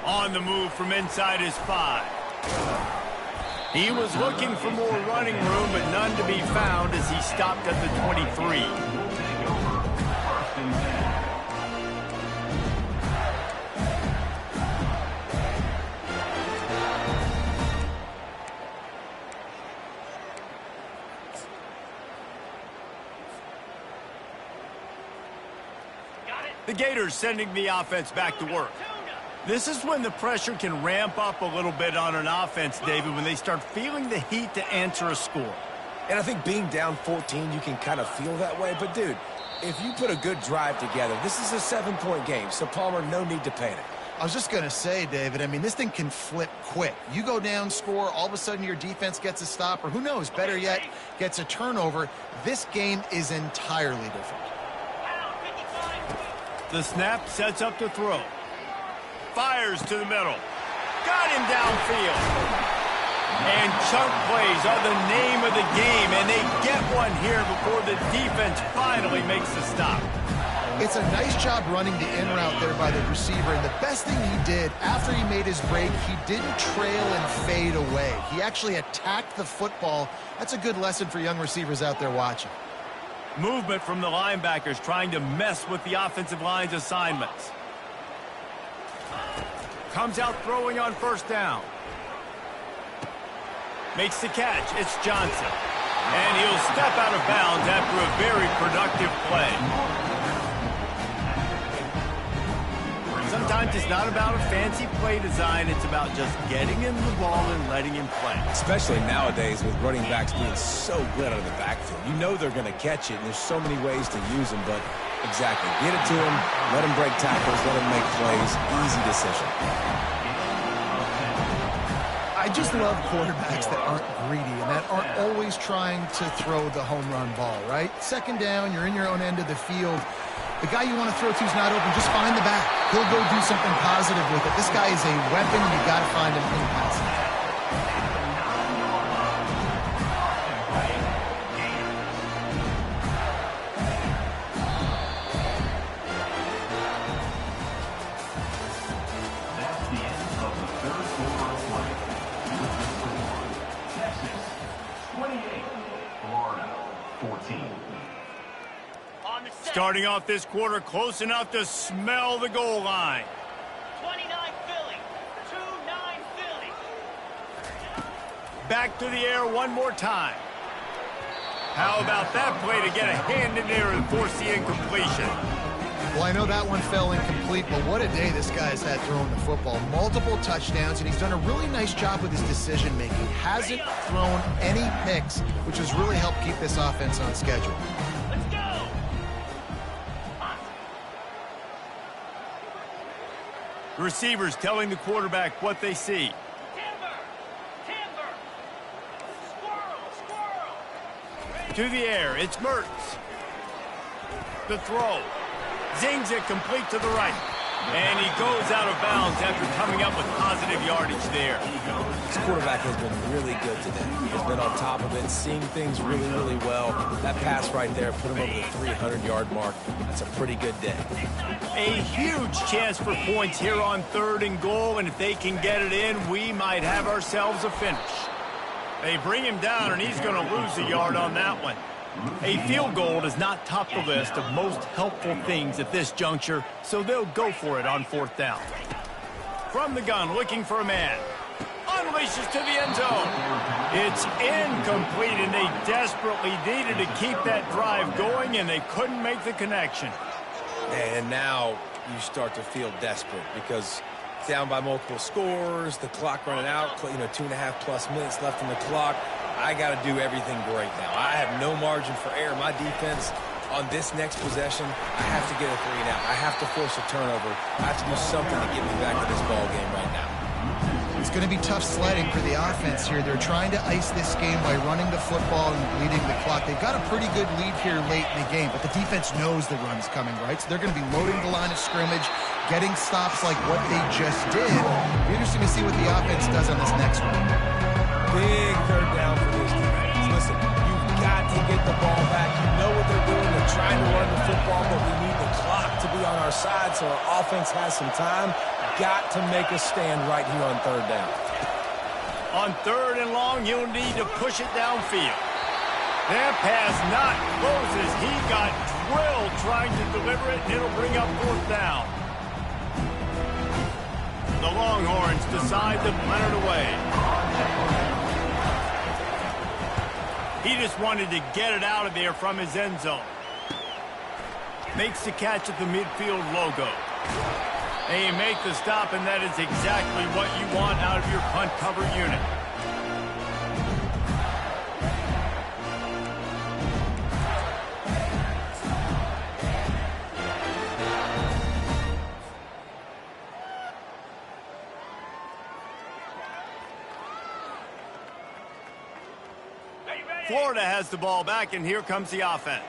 On the move from inside his 5. He was looking for more running room, but none to be found as he stopped at the 23. The Gators sending the offense back to work. This is when the pressure can ramp up a little bit on an offense, David, when they start feeling the heat to answer a score. And I think being down 14, you can kind of feel that way. But, dude, if you put a good drive together, this is a 7-point game. So, Palmer, no need to panic. I was just going to say, David, I mean, this thing can flip quick. You go down, score, all of a sudden your defense gets a stop, or who knows, better yet, gets a turnover. This game is entirely different. The snap sets up the throw. Fires to the middle. Got him downfield. And chunk plays are the name of the game, and they get one here before the defense finally makes the stop. It's a nice job running the in route there by the receiver, and the best thing he did after he made his break, he didn't trail and fade away. He actually attacked the football. That's a good lesson for young receivers out there watching. Movement from the linebackers trying to mess with the offensive line's assignments. Comes out throwing on 1st down. Makes the catch. It's Johnson. And he'll step out of bounds after a very productive play. Sometimes it's not about a fancy play design. It's about just getting him the ball and letting him play. Especially nowadays with running backs being so good out of the backfield. You know they're going to catch it, and there's so many ways to use them. But exactly, get it to him, let him break tackles, let him make plays. Easy decision. I just love quarterbacks that aren't greedy and that aren't always trying to throw the home run ball, right? 2nd down, you're in your own end of the field. The guy you want to throw to is not open. Just find the back. He'll go do something positive with it. This guy is a weapon. You got to find him in passing. That's the end of the 3rd quarter of play. Texas 28, Florida 14. Starting off this quarter close enough to smell the goal line. 29 Philly. 2-9 Philly. Back to the air one more time. How about that play to get a hand in there and force the incompletion? Well, I know that one fell incomplete, but what a day this guy's had throwing the football. Multiple touchdowns, and he's done a really nice job with his decision-making. Hasn't thrown any picks, which has really helped keep this offense on schedule. Let's go. The receivers telling the quarterback what they see. Timber. Timber. Squirrel. Squirrel. To the air, it's Mertz. The throw. Zings it complete to the right. And he goes out of bounds after coming up with positive yardage there. This quarterback has been really good today. He's been on top of it, seeing things really, really well. That pass right there put him over the 300-yard mark. That's a pretty good day. A huge chance for points here on 3rd and goal, and if they can get it in, we might have ourselves a finish. They bring him down, and he's going to lose a yard on that one. A field goal does not top the list of most helpful things at this juncture, so they'll go for it on 4th down. From the gun, looking for a man. Unleashes to the end zone. It's incomplete, and they desperately needed to keep that drive going, and they couldn't make the connection. And now you start to feel desperate because down by multiple scores, the clock running out, 2.5+ minutes left on the clock. I got to do everything great now. I have no margin for error. My defense on this next possession, I have to get a 3 and out. I have to force a turnover. I have to do something to get me back in this ball game right now. It's going to be tough sledding for the offense here. They're trying to ice this game by running the football and bleeding the clock. They've got a pretty good lead here late in the game, but the defense knows the run's coming, right? So they're going to be loading the line of scrimmage, getting stops like what they just did. It'll be interesting to see what the offense does on this next one. Big 3rd down for this defense. Listen, you've got to get the ball back. You know what they're doing. They're trying to run the football, but we need the clock to be on our side so our offense has some time. Got to make a stand right here on 3rd down. On 3rd and long, you'll need to push it downfield. That pass not close as he got drilled trying to deliver it, and it'll bring up 4th down. The Longhorns decide to punt it away. He just wanted to get it out of there from his end zone. Makes the catch at the midfield logo. And you make the stop, and that is exactly what you want out of your punt cover unit. Florida has the ball back, and here comes the offense.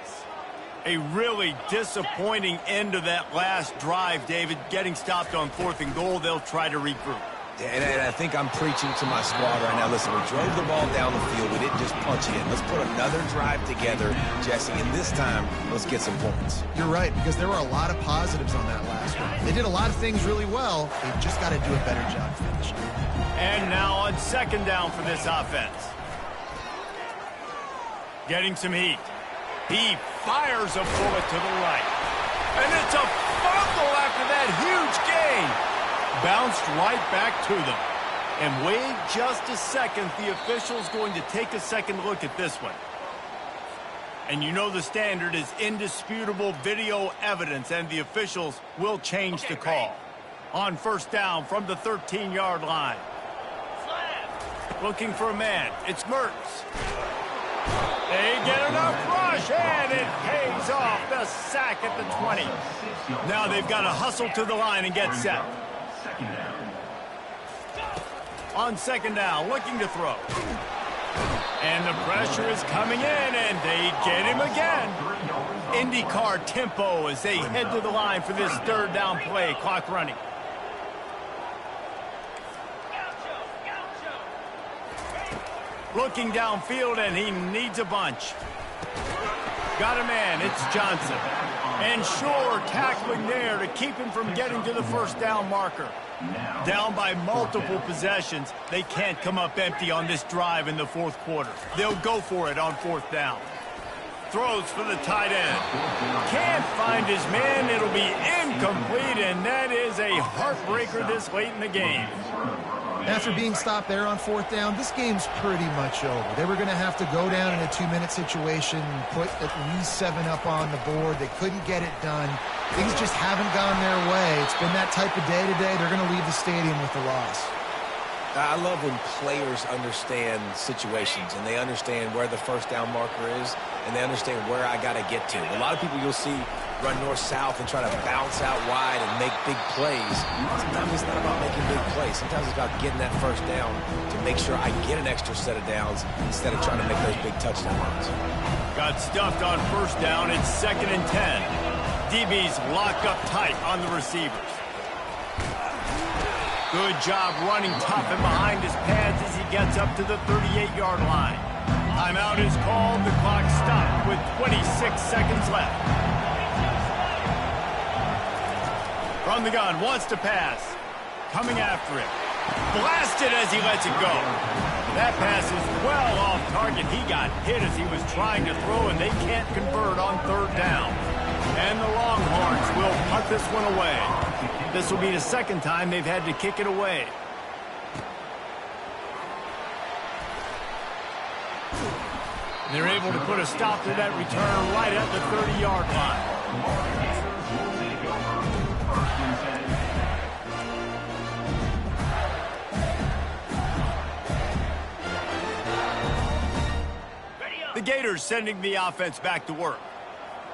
A really disappointing end of that last drive, David. Getting stopped on 4th and goal, they'll try to regroup. And I think I'm preaching to my squad right now. Listen, we drove the ball down the field. We didn't just punch it in. Let's put another drive together, Jesse, and this time, let's get some points. You're right, because there were a lot of positives on that last one. They did a lot of things really well. They've just got to do a better job finishing. And now on 2nd down for this offense. Getting some heat. He fires a bullet to the right. And it's a fumble after that huge gain. Bounced right back to them. And wait just a second. The official's going to take a second look at this one. And you know the standard is indisputable video evidence, and the officials will change the call. On 1st down from the 13-yard line. Looking for a man. It's Mertz. They get enough rush, and it pays off. The sack at the 20. Now they've got to hustle to the line and get set. On 2nd down, looking to throw. And the pressure is coming in, and they get him again. IndyCar tempo as they head to the line for this 3rd down play. Clock running. Looking downfield, and he needs a bunch. Got a man. It's Johnson. And Shore tackling there to keep him from getting to the 1st down marker. Down by multiple possessions. They can't come up empty on this drive in the 4th quarter. They'll go for it on 4th down. Throws for the tight end. Can't find his man. It'll be incomplete, and that is a heartbreaker this late in the game. After being stopped there on 4th down, this game's pretty much over. They were going to have to go down in a 2-minute situation, put at least 7 up on the board. They couldn't get it done. Things just haven't gone their way. It's been that type of day today. They're going to leave the stadium with the loss. I love when players understand situations, and they understand where the 1st down marker is, and they understand where I got to get to. A lot of people you'll see run north-south and try to bounce out wide and make big plays. Sometimes it's not about making big plays. Sometimes it's about getting that 1st down to make sure I get an extra set of downs instead of trying to make those big touchdown runs. Got stuffed on 1st down. It's 2nd and 10. DB's locked up tight on the receivers. Good job running tough and behind his pads as he gets up to the 38-yard line. Timeout is called. The clock stopped with 26 seconds left. From the gun, wants to pass. Coming after it. Blasted as he lets it go. That pass is well off target. He got hit as he was trying to throw, and they can't convert on third down. And the Longhorns will punt this one away. This will be the second time they've had to kick it away. They're able to put a stop to that return right at the 30-yard line. The Gators sending the offense back to work.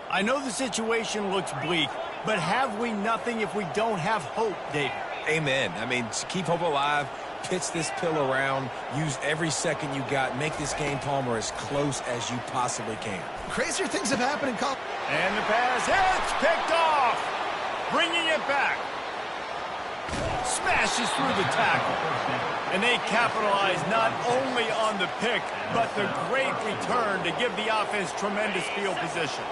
I know the situation looks bleak, but have we nothing if we don't have hope, David? Amen. I mean, keep hope alive, pitch this pill around, use every second you got, make this game, Palmer, as close as you possibly can. Crazier things have happened in college. And the pass hits, picked off, bringing it back. Smashes through the tackle. And they capitalize not only on the pick, but the great return to give the offense tremendous field position.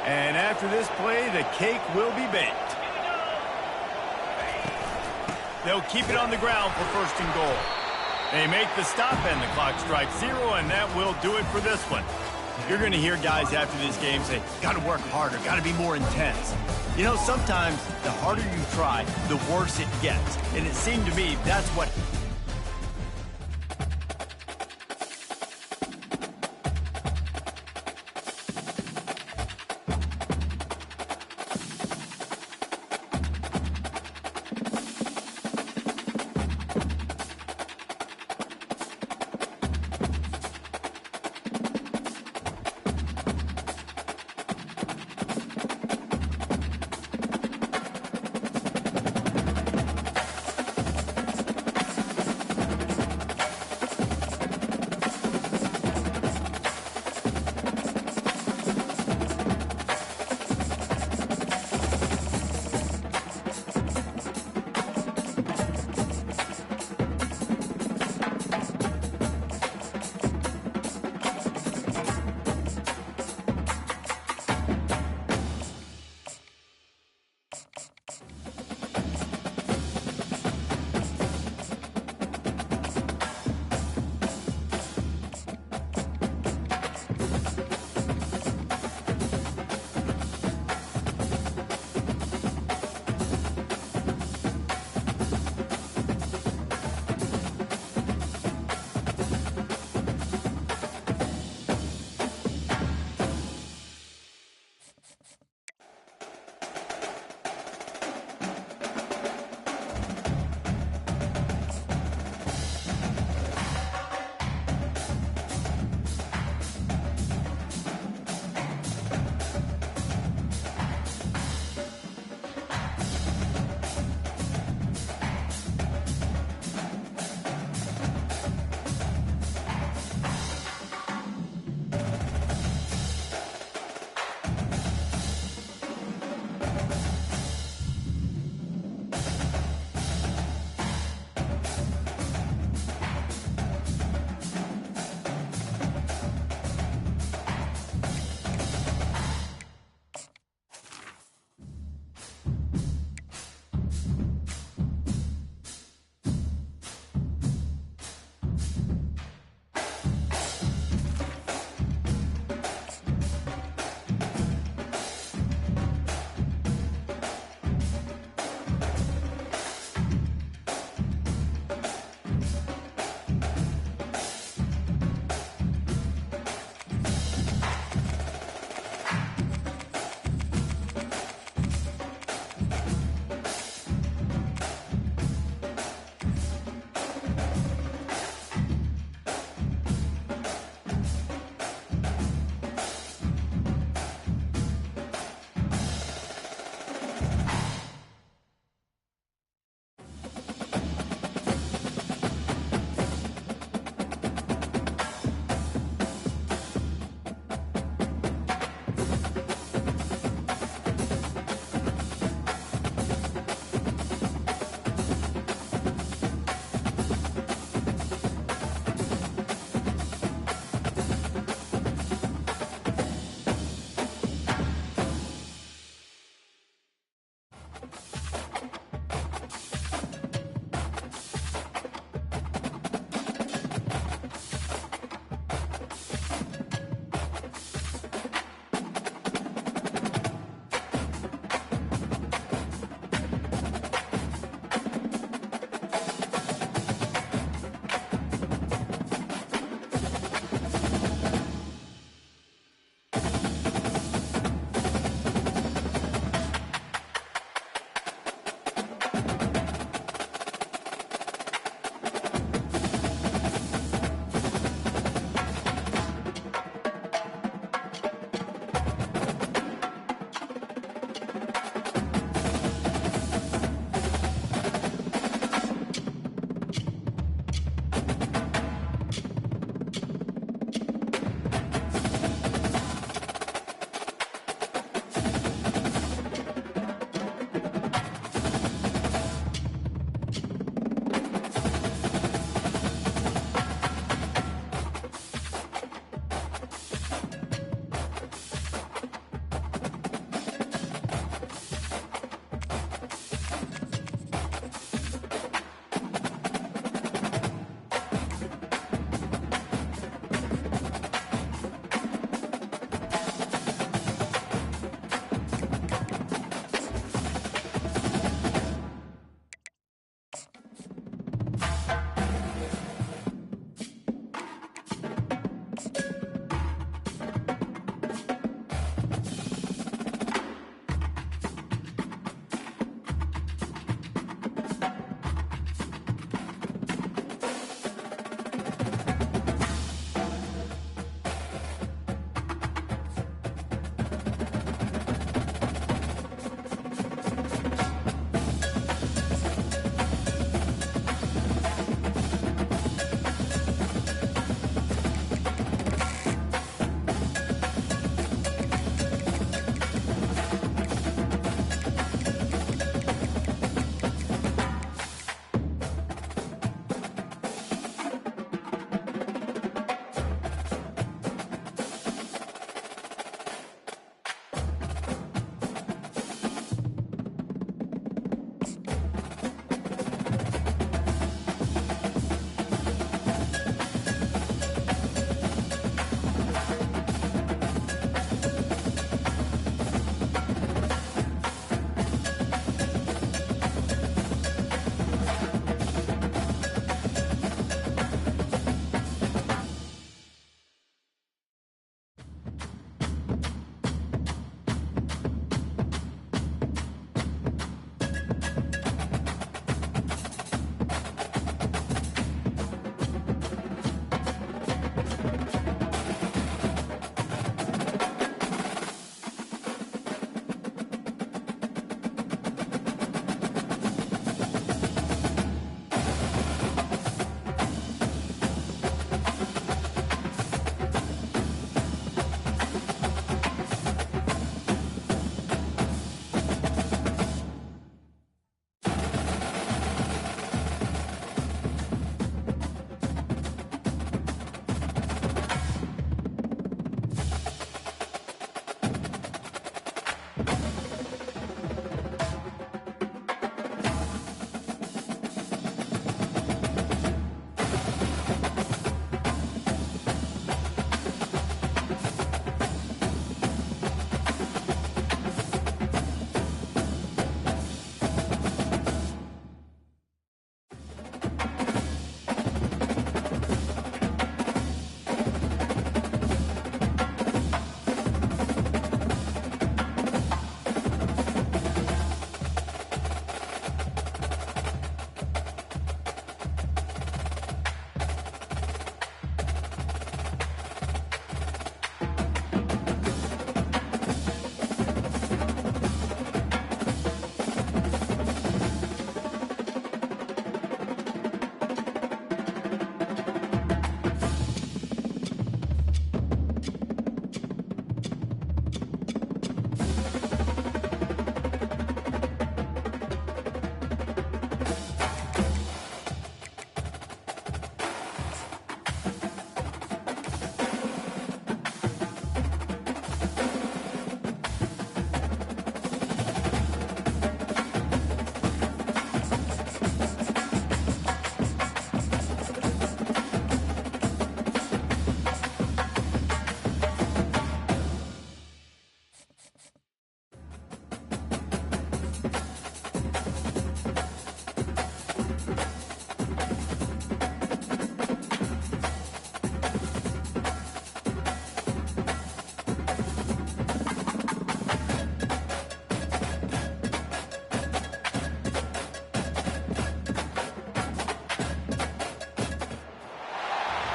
And after this play, the cake will be baked. They'll keep it on the ground for first and goal. They make the stop, and the clock strikes 0, and that will do it for this one. You're going to hear guys after this game say, got to work harder, got to be more intense. You know, sometimes the harder you try, the worse it gets. And it seemed to me that's what...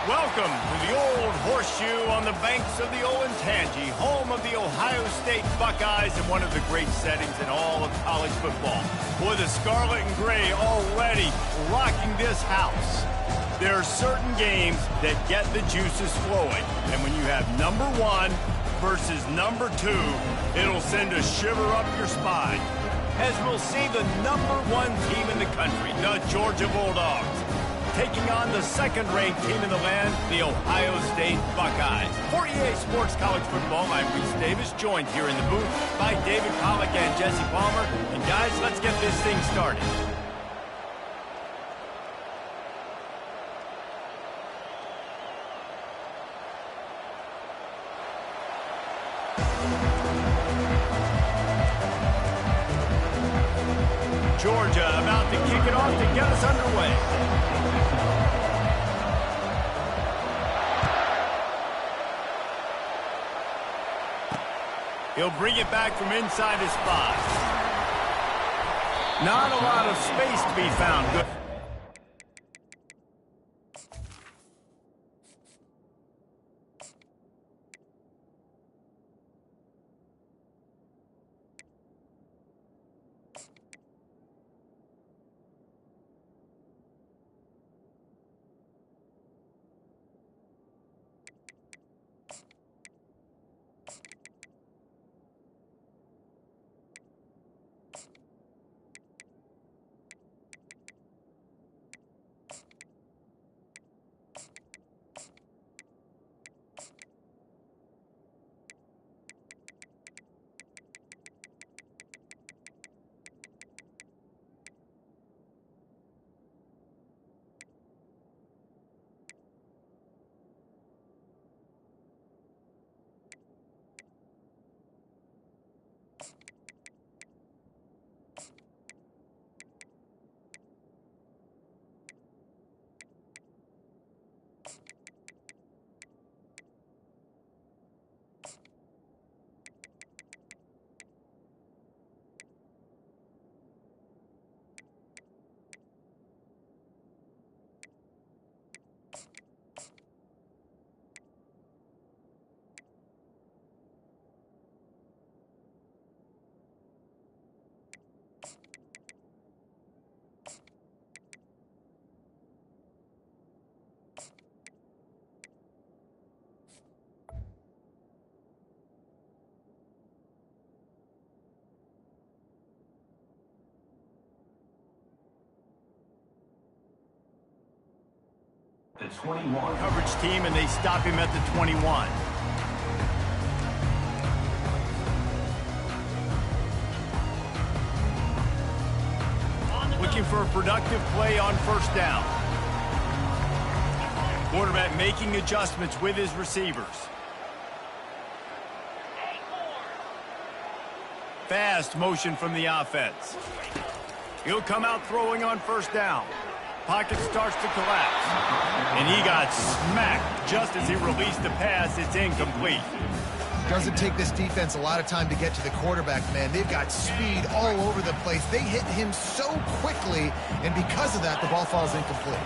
Welcome to the Old Horseshoe on the banks of the Olentangy, home of the Ohio State Buckeyes and one of the great settings in all of college football. Boy, the scarlet and gray already rocking this house. There are certain games that get the juices flowing, and when you have number 1 versus number 2, it'll send a shiver up your spine. As we'll see the number 1 team in the country, the Georgia Bulldogs, taking on the second-ranked team in the land, the Ohio State Buckeyes. For EA Sports College Football, I'm Reese Davis, joined here in the booth by David Pollack and Jesse Palmer. And guys, let's get this thing started. Georgia about to kick it off to get us underway. He'll bring it back from inside his 5. Not a lot of space to be found. Good. The 21. Coverage team, and they stop him at the 21. Looking for a productive play on first down. Quarterback making adjustments with his receivers. Fast motion from the offense. He'll come out throwing on first down. Pocket starts to collapse. And he got smacked just as he released the pass. It's incomplete. Doesn't take this defense a lot of time to get to the quarterback, man. They've got speed all over the place. They hit him so quickly, and because of that, the ball falls incomplete.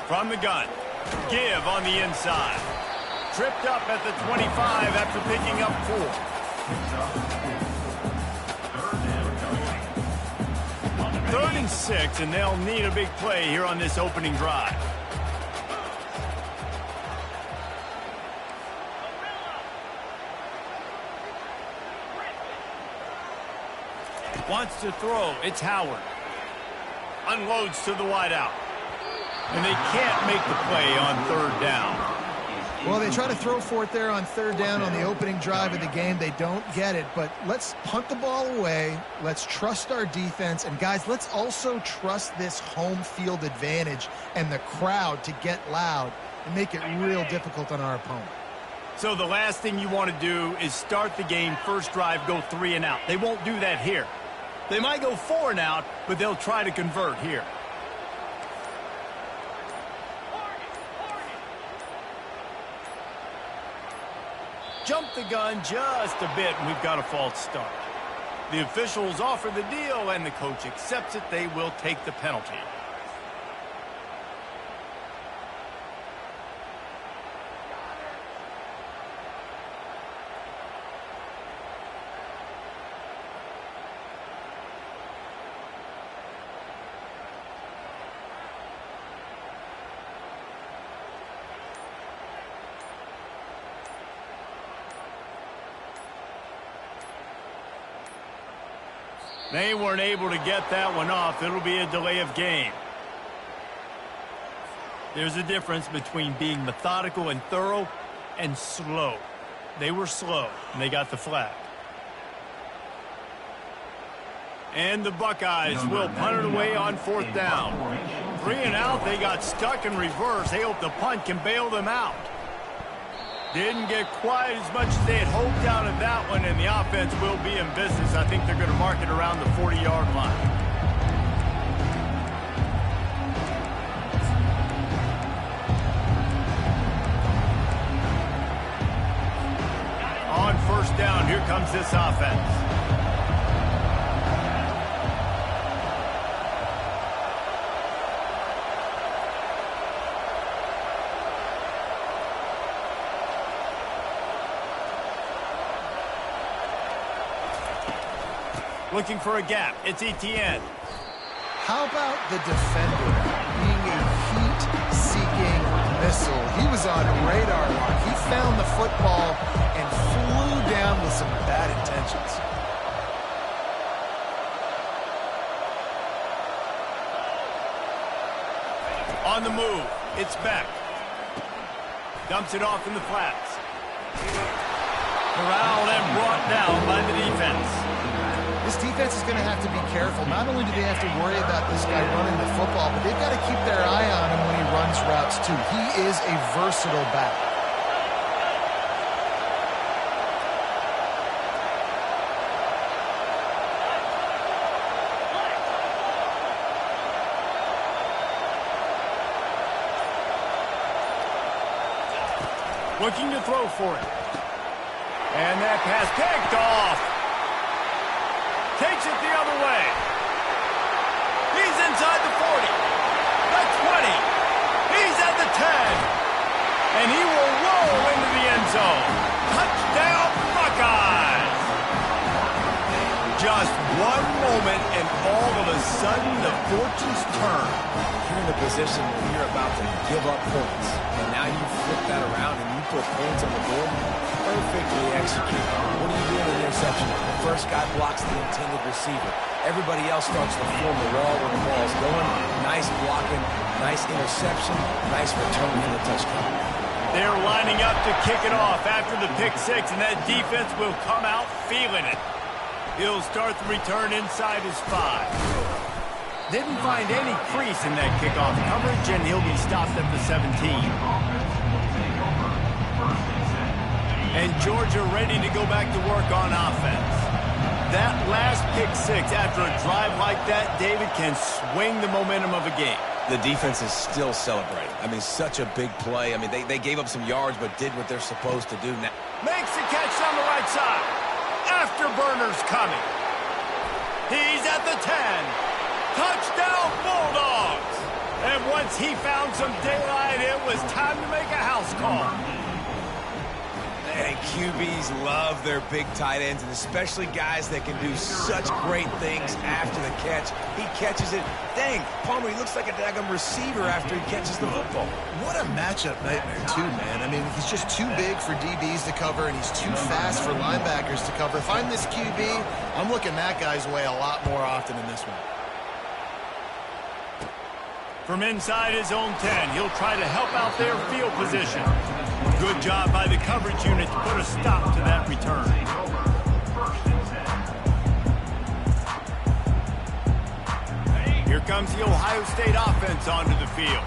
From the gun, give on the inside. Tripped up at the 25 after picking up 4. 3rd and 6, and they'll need a big play here on this opening drive. Wants to throw. It's Howard. Unloads to the wideout. And they can't make the play on 3rd down. Well, they try to throw for it there on 3rd down on the opening drive of the game. They don't get it, but let's punt the ball away. Let's trust our defense. And, guys, let's also trust this home field advantage and the crowd to get loud and make it real difficult on our opponent. So the last thing you want to do is start the game, first drive, go 3 and out. They won't do that here. They might go 4 and out, but they'll try to convert here. Jump the gun just a bit, and we've got a false start. The officials offer the deal, and the coach accepts it. They will take the penalty. They weren't able to get that one off. It'll be a delay of game. There's a difference between being methodical and thorough and slow. They were slow, and they got the flag. And the Buckeyes will punt it away on 4th down. 3 and out, they got stuck in reverse. They hope the punt can bail them out. Didn't get quite as much as they had hoped out of that one, and the offense will be in business. I think they're going to mark it around the 40-yard line. On 1st down, here comes this offense. Looking for a gap. It's Etienne. How about the defender being a heat-seeking missile? He was on radar lock. He found the football and flew down with some bad intentions. On the move, it's Beck. Dumps it off in the flats. Corralled and brought down by the defense. This defense is going to have to be careful. Not only do they have to worry about this guy running the football, but they've got to keep their eye on him when he runs routes too. He is a versatile back. Looking to throw for it. And that pass picked off. Takes it the other way. He's inside the 40. The 20. He's at the 10. And he will roll into the end zone. Touchdown, Buckeyes. Just one moment, and all of a sudden, the fortunes turn. You're in a position where you're about to give up points. And now you flip that around and you put points on the board. Perfectly executed. What do you do in an interception? The first guy blocks the intended receiver. Everybody else starts to form the wall when the ball's going. Nice blocking, nice interception, nice return for the touchdown. They're lining up to kick it off after the pick six, and that defense will come out feeling it. He'll start the return inside his 5. Didn't find any crease in that kickoff coverage, and he'll be stopped at the 17. And Georgia ready to go back to work on offense. That last pick six after a drive like that, David, can swing the momentum of a game. The defense is still celebrating. I mean, such a big play. I mean, they gave up some yards but did what they're supposed to do. Now makes the catch on the right side. Afterburner's coming. He's at the 10. Touchdown, Bulldogs. And once he found some daylight, it was time to make a house call. And QBs love their big tight ends, and especially guys that can do such great things after the catch. He catches it. Dang, Palmer, he looks like a daggum receiver after he catches the football. What a matchup nightmare, too, man. I mean, he's just too big for DBs to cover, and he's too fast for linebackers to cover. If I'm this QB, I'm looking that guy's way a lot more often in this one. From inside his own 10, he'll try to help out their field position. Good job by the coverage unit to put a stop to that return. Here comes the Ohio State offense onto the field.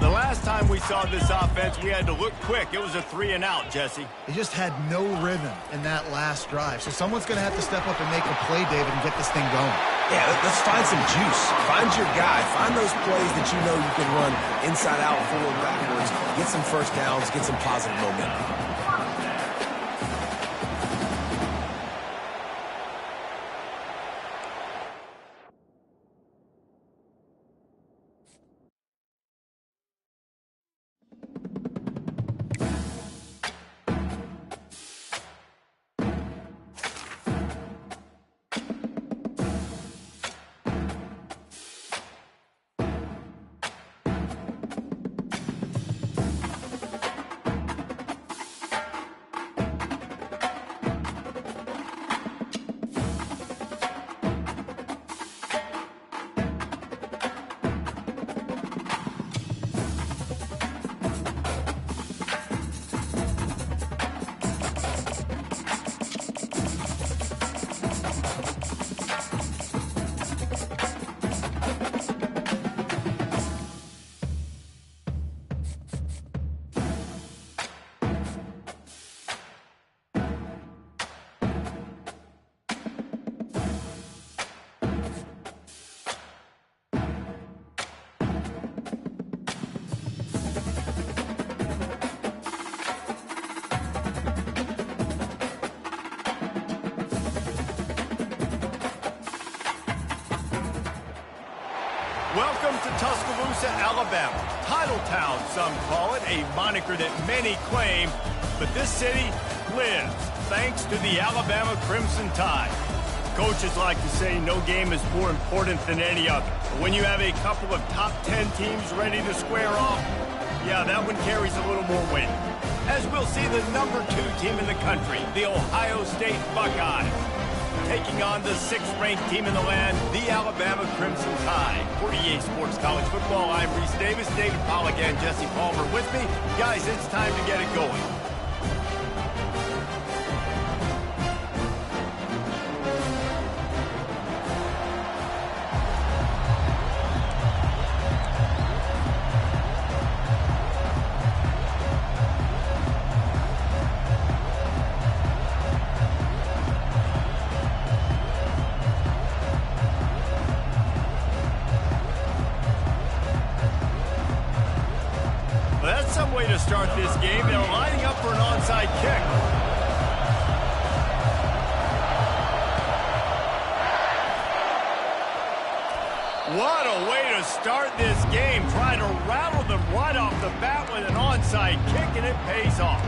The last time we saw this offense, we had to look quick. It was a 3 and out, Jesse. They just had no rhythm in that last drive. So someone's going to have to step up and make a play, David, and get this thing going. Yeah, let's find some juice. Find your guy. Find those plays that you know you can run inside out, forward, backwards. Get some first downs. Get some positive momentum. Welcome to Tuscaloosa, Alabama. Titletown, some call it, a moniker that many claim. But this city lives thanks to the Alabama Crimson Tide. Coaches like to say no game is more important than any other. But when you have a couple of top 10 teams ready to square off, yeah, that one carries a little more weight. As we'll see the number 2 team in the country, the Ohio State Buckeyes, taking on the 6th-ranked team in the land, the Alabama Crimson Tide. For EA Sports College Football, I'm Reese Davis, David Pollack, and Jesse Palmer with me. Guys, it's time to get it going. To start this game, they're lining up for an onside kick. What a way to start this game, trying to rattle them right off the bat with an onside kick, and it pays off.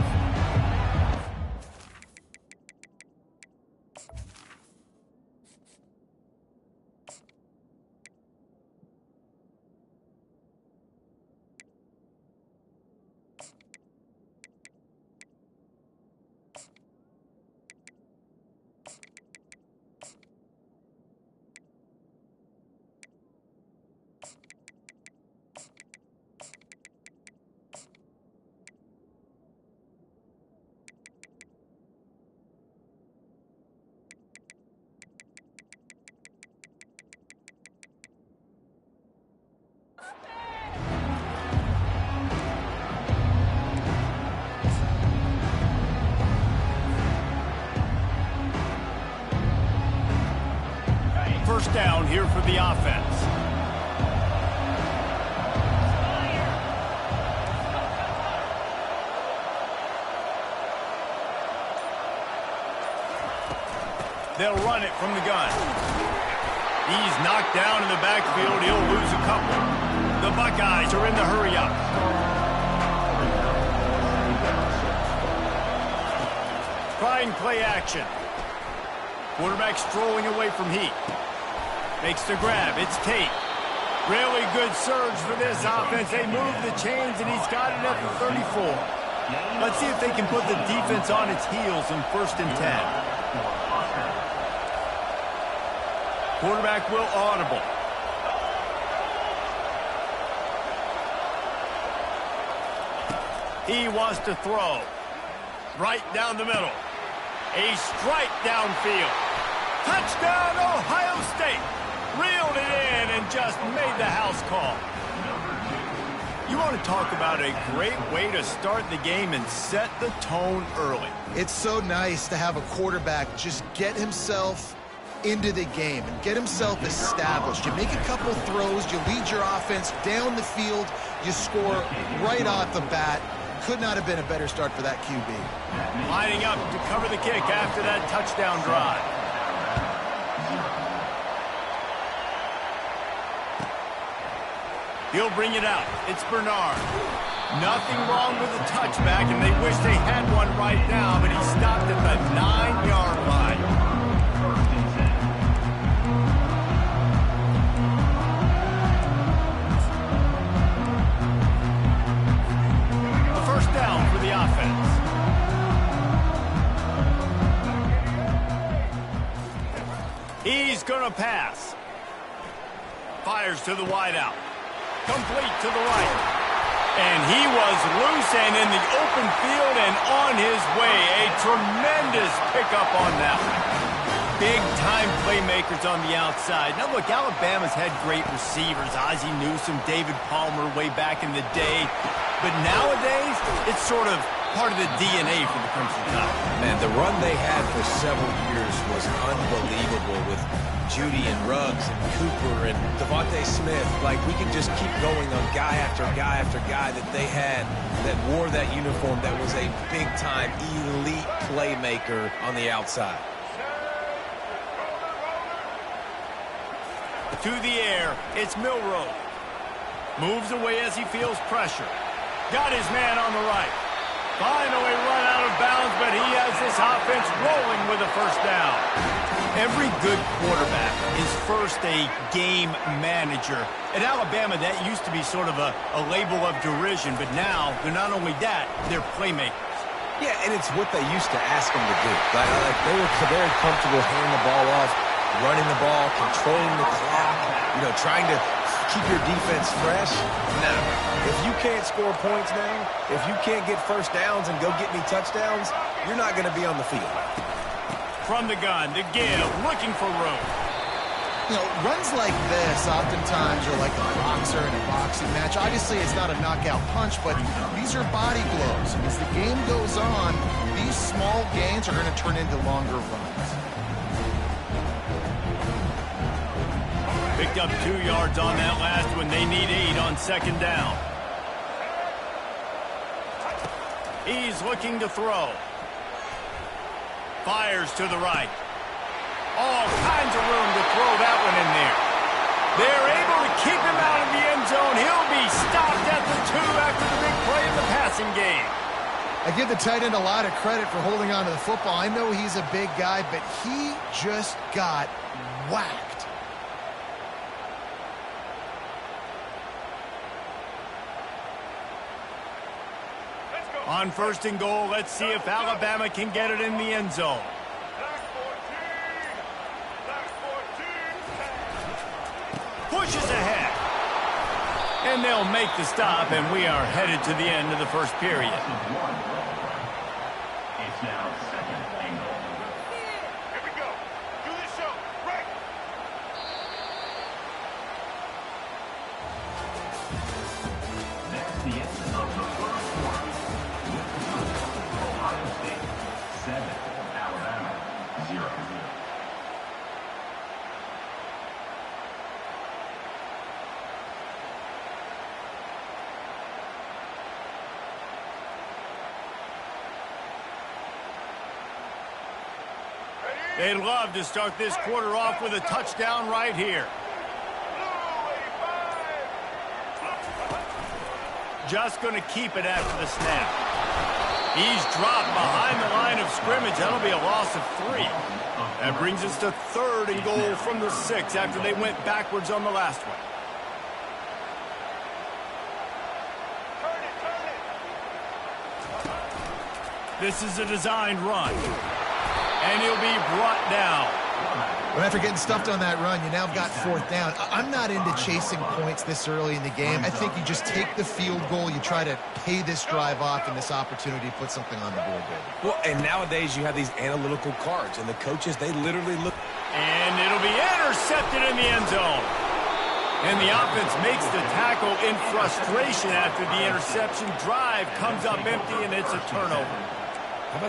First down here for the offense. They'll run it from the gun. He's knocked down in the backfield. He'll lose a couple. The Buckeyes are in the hurry up. Trying play action. Quarterback strolling away from Heat. Makes the grab. It's Tate. Really good surge for this offense. They move the chains, and he's got it at the 34. Let's see if they can put the defense on its heels in 1st and 10. Quarterback will audible. He wants to throw. Right down the middle. A strike downfield. Touchdown, Ohio State. Reeled it in and just made the house call. You want to talk about a great way to start the game and set the tone early. It's so nice to have a quarterback just get himself into the game and get himself established. You make a couple throws, you lead your offense down the field, you score right off the bat. Could not have been a better start for that QB. Lining up to cover the kick after that touchdown drive. He'll bring it out. It's Bernard. Nothing wrong with the touchback, and they wish they had one right now, but he stopped at the 9-yard line. A first down for the offense. He's going to pass. Fires to the wideout. Complete to the right. And he was loose and in the open field and on his way. A tremendous pickup on that one. Big-time playmakers on the outside. Now, look, Alabama's had great receivers. Ozzie Newsome, David Palmer way back in the day. But nowadays, it's sort of part of the DNA for the Crimson Tide. Man, the run they had for several years was unbelievable with Judy and Ruggs and Cooper and Devontae Smith. Like, we could just keep going on guy after guy after guy that they had that wore that uniform that was a big-time elite playmaker on the outside. To the air, it's Milroe. Moves away as he feels pressure. Got his man on the right. Finally run out of bounds, but he has this offense rolling with a first down. Every good quarterback is first a game manager. At Alabama, that used to be sort of a label of derision, but now they're not only that, they're playmakers. Yeah, and it's what they used to ask them to do. Like they were very comfortable handing the ball off, running the ball, controlling the clock, trying to keep your defense fresh. No. If you can't score points now, if you can't get first downs and go get me touchdowns, you're not going to be on the field. From the gun, to give, looking for room. Runs like this oftentimes are like a boxer in a boxing match. Obviously, it's not a knockout punch, but these are body blows. And as the game goes on, these small gains are going to turn into longer runs. Picked up 2 yards on that last one. They need 8 on second down. He's looking to throw. Fires to the right. All kinds of room to throw that one in there. They're able to keep him out of the end zone. He'll be stopped at the 2 after the big play in the passing game. I give the tight end a lot of credit for holding on to the football. I know he's a big guy, but he just got whacked. On first and goal, let's see if Alabama can get it in the end zone. Pushes ahead. And they'll make the stop, and we are headed to the end of the first period. It's now second and goal. Here we go. Do the show. Right. That's the end of the first quarter. With the score, Ohio State 7, Alabama 0. They'd love to start this quarter off with a touchdown right here. Just going to keep it after the snap. He's dropped behind the line of scrimmage. That'll be a loss of 3. That brings us to third and goal from the 6 after they went backwards on the last one. This is a designed run. And he'll be brought down. Well, after getting stuffed on that run, you now got fourth down. I'm not into chasing points this early in the game. I think you just take the field goal. You try to pay this drive off and this opportunity to put something on the board, David. Well, and nowadays you have these analytical cards, and the coaches, they literally look. And it'll be intercepted in the end zone. And the offense makes the tackle in frustration after the interception. Drive comes up empty, and it's a turnover. How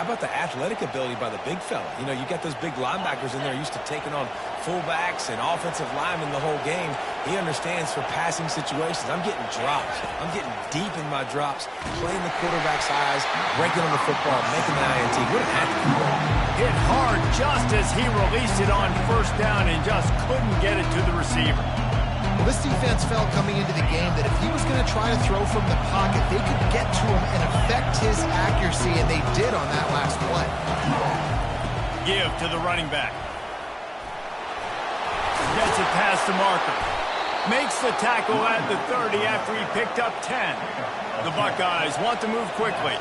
about the athletic ability by the big fella? You got those big linebackers in there used to taking on fullbacks and offensive linemen the whole game. He understands for passing situations. I'm getting drops. I'm getting deep in my drops, playing the quarterback's eyes, breaking on the football, making the INT. What an athlete. Hit hard just as he released it on first down and just couldn't get it to the receiver. Well, this defense felt coming into the game that if he was going to try to throw from the pocket, they could get to him and affect his accuracy, and they did on that last play. Give to the running back. Gets it past the marker. Makes the tackle at the 30 after he picked up 10. The Buckeyes want to move quickly.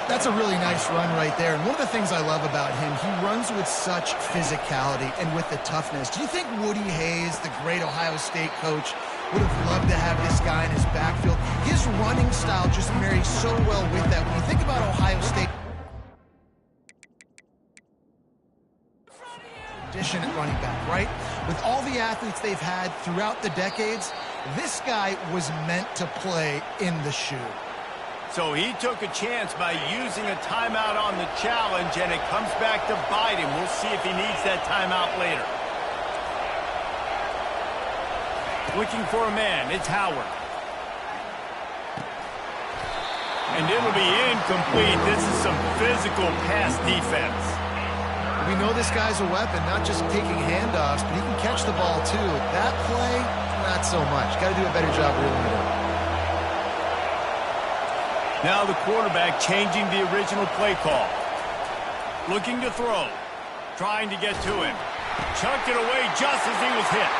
That's a really nice run right there. And one of the things I love about him, he runs with such physicality and with the toughness. Do you think Woody Hayes, the great Ohio State coach, would have loved to have this guy in his backfield? His running style just marries so well with that. When you think about Ohio State, tradition at running back, right? With all the athletes they've had throughout the decades, this guy was meant to play in the shoe. So he took a chance by using a timeout on the challenge, and it comes back to bite him. We'll see if he needs that timeout later. Looking for a man. It's Howard. And it'll be incomplete. This is some physical pass defense. We know this guy's a weapon, not just taking handoffs, but he can catch the ball too. That play, not so much. Got to do a better job reeling it in. Now the quarterback changing the original play call. Looking to throw. Trying to get to him. Chucked it away just as he was hit.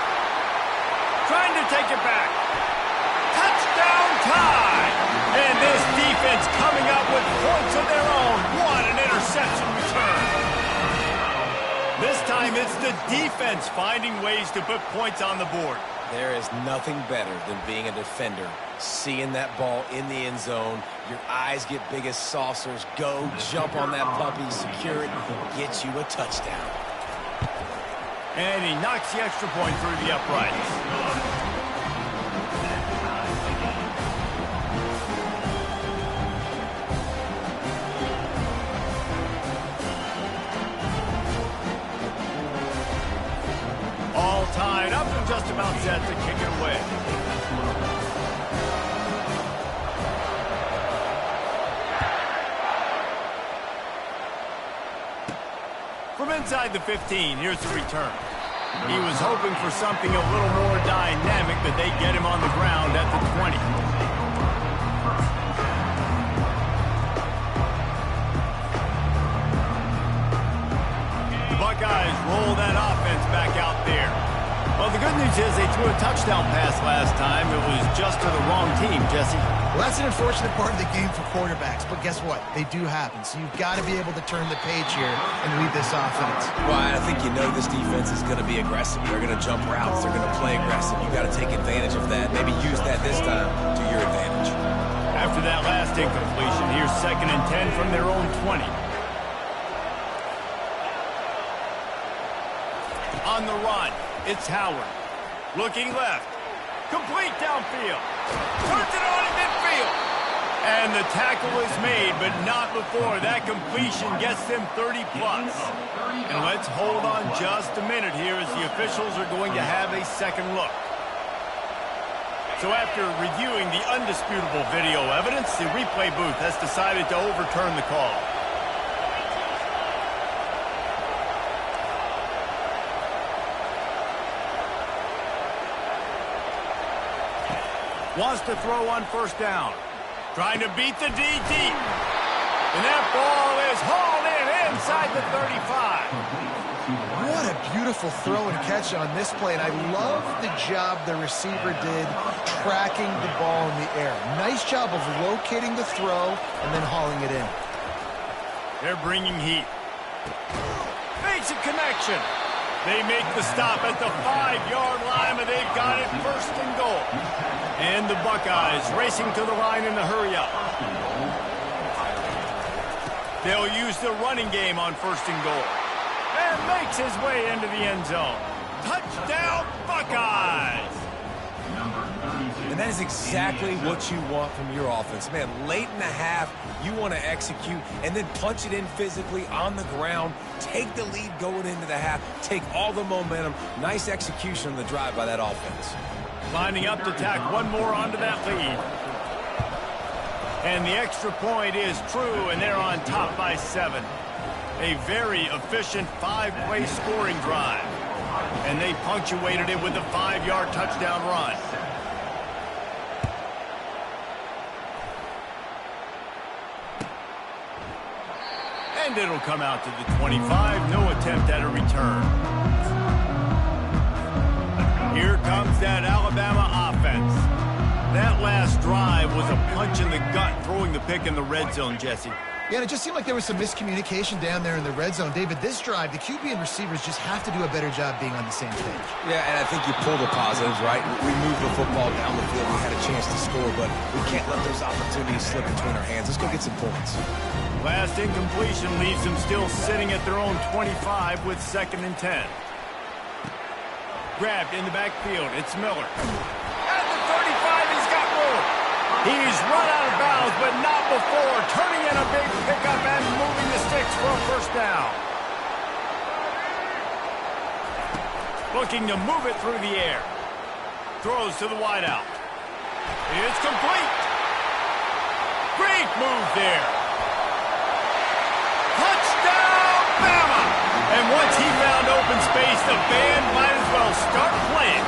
Trying to take it back. Touchdown tie! And this defense coming up with points of their own. What an interception return. This time it's the defense finding ways to put points on the board. There is nothing better than being a defender. Seeing that ball in the end zone, your eyes get big as saucers. Go, jump on that puppy, secure it, get you a touchdown. And he knocks the extra point through the uprights. All tied up and just about set to kick it away. From inside the 15, here's the return. He was hoping for something a little more dynamic, but they get him on the ground at the 20. Buckeyes roll that offense back out there. Well, the good news is they threw a touchdown pass last time. It was just to the wrong team, Jesse. Well, that's an unfortunate part of the game for quarterbacks, but guess what? They do happen, so you've got to be able to turn the page here and lead this offense. Well, I think you know this defense is going to be aggressive. They're going to jump routes. They're going to play aggressive. You've got to take advantage of that. Maybe use that this time to your advantage. After that last incompletion, here's 2nd and 10 from their own 20. On the run, it's Howard. Looking left. Complete downfield. Turns it on in midfield. And the tackle is made, but not before that completion gets them 30+. And let's hold on just a minute here as the officials are going to have a second look. So after reviewing the undisputable video evidence, the replay booth has decided to overturn the call. Wants to throw on 1st down. Trying to beat the D deep. And that ball is hauled in inside the 35. What a beautiful throw and catch on this play, and I love the job the receiver did tracking the ball in the air. Nice job of locating the throw and then hauling it in. They're bringing heat. Makes a connection. They make the stop at the 5-yard line, but they've got it 1st and goal. And the Buckeyes racing to the line in the hurry-up. They'll use the running game on 1st and goal. And makes his way into the end zone. Touchdown, Buckeyes! And that is exactly what you want from your offense. Man, late in the half, you want to execute and then punch it in physically on the ground. Take the lead going into the half. Take all the momentum. Nice execution on the drive by that offense. Lining up to tack one more onto that lead. And the extra point is true, and they're on top by 7. A very efficient 5-play scoring drive. And they punctuated it with a 5-yard touchdown run. And it'll come out to the 25. No attempt at a return. Here comes that Alabama offense. That last drive was a punch in the gut, throwing the pick in the red zone, Jesse. Yeah, and it just seemed like there was some miscommunication down there in the red zone. David, this drive, the QB and receivers just have to do a better job being on the same page. Yeah, and I think you pull the positives, right? We moved the football down the field. We had a chance to score, but we can't let those opportunities slip between our hands. Let's go get some points. Last incompletion leaves them still sitting at their own 25 with 2nd and 10. Grabbed in the backfield. It's Miller. At the 35, he's got room. He's run out of bounds, but not before turning in a big pickup and moving the sticks for a 1st down. Looking to move it through the air. Throws to the wideout. It's complete. Great move there. Touchdown, Bama! And once he found open space, the band might as well start playing.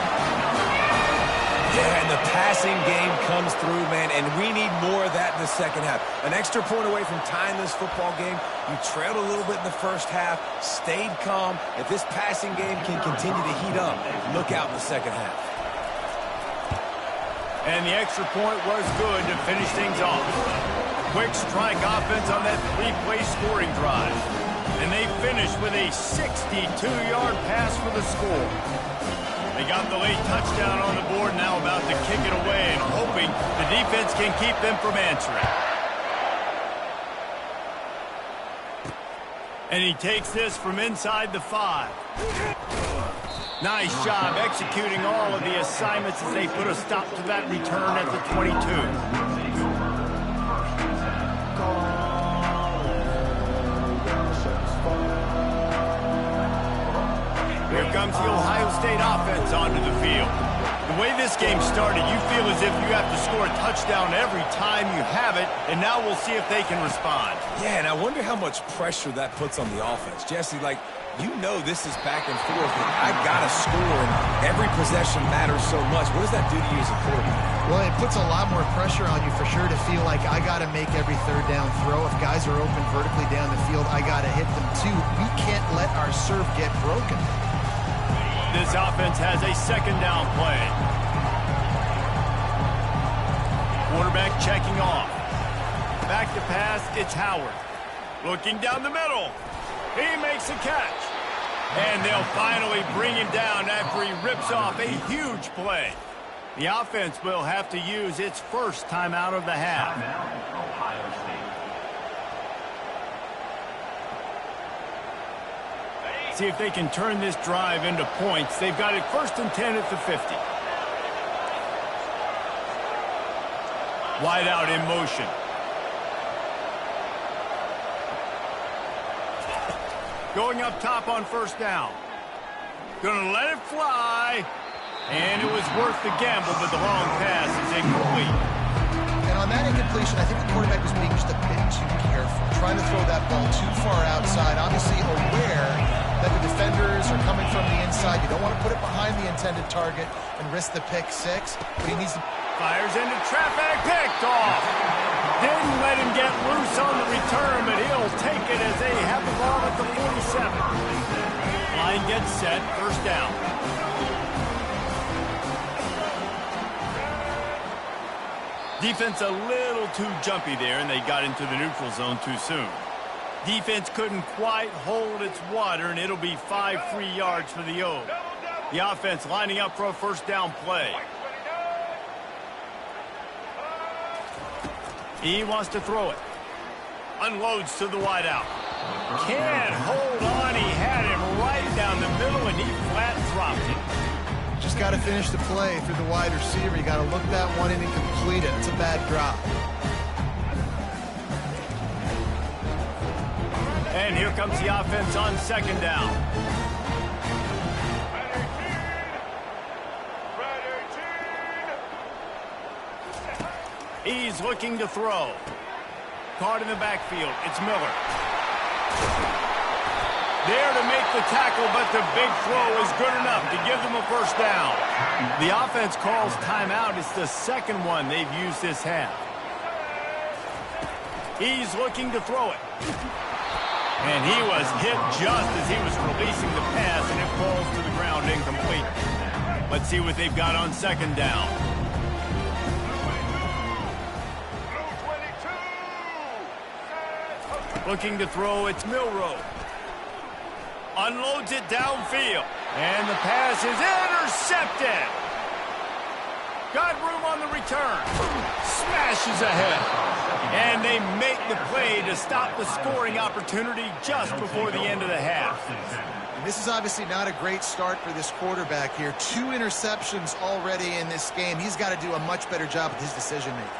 Yeah, and the passing game comes through, man, and we need more of that in the second half. An extra point away from tying this football game. You trailed a little bit in the first half, stayed calm. If this passing game can continue to heat up, look out in the second half. And the extra point was good to finish things off. Quick strike offense on that three-play scoring drive. And they finished with a 62-yard pass for the score. They got the late touchdown on the board, now about to kick it away and hoping the defense can keep them from answering. And he takes this from inside the 5. Nice job executing all of the assignments as they put a stop to that return at the 22. Here comes the Ohio State offense onto the field. The way this game started, you feel as if you have to score a touchdown every time you have it, and now we'll see if they can respond. Yeah, and I wonder how much pressure that puts on the offense. Jesse, like, you know this is back and forth, and I got to score, and every possession matters so much. What does that do to you as a quarterback? Well, it puts a lot more pressure on you for sure to feel like I got to make every third down throw. If guys are open vertically down the field, I got to hit them too. We can't let our serve get broken. This offense has a second down play. Quarterback checking off. Back to pass, it's Howard. Looking down the middle. He makes a catch. And they'll finally bring him down after he rips off a huge play. The offense will have to use its first timeout of the half. Ohio State. See if they can turn this drive into points. They've got it 1st and 10 at the 50. Wide out in motion. Going up top on 1st down. Gonna let it fly. And it was worth the gamble, but the long pass is incomplete. And on that incompletion, I think the quarterback was being just a bit too careful, trying to throw that ball too far outside, obviously aware that the defenders are coming from the inside. You don't want to put it behind the intended target and risk the pick 6, but he needs to... Fires into traffic, picked off. Didn't let him get loose on the return, but he'll take it as they have the ball at the 47. Line gets set, 1st down. Defense a little too jumpy there, and they got into the neutral zone too soon. Defense couldn't quite hold its water, and it'll be 5 free yards for the O. The offense lining up for a 1st down play. He wants to throw it. Unloads to the wideout. Can't hold on. He had him right down the middle, and he flat dropped it. Just got to finish the play through the wide receiver. You got to look that one in and complete it. It's a bad drop. And here comes the offense on 2nd down. He's looking to throw. Caught in the backfield. It's Miller. There to make the tackle, but the big throw is good enough to give them a 1st down. The offense calls timeout. It's the 2nd one they've used this half. He's looking to throw it. And he was hit just as he was releasing the pass, and it falls to the ground incomplete. Let's see what they've got on 2nd down. Looking to throw, it's Milroe. Unloads it downfield. And the pass is intercepted. Got room on the return. Smashes ahead. And they make the play to stop the scoring opportunity just before the end of the half. And this is obviously not a great start for this quarterback here. 2 interceptions already in this game. He's got to do a much better job with his decision-making.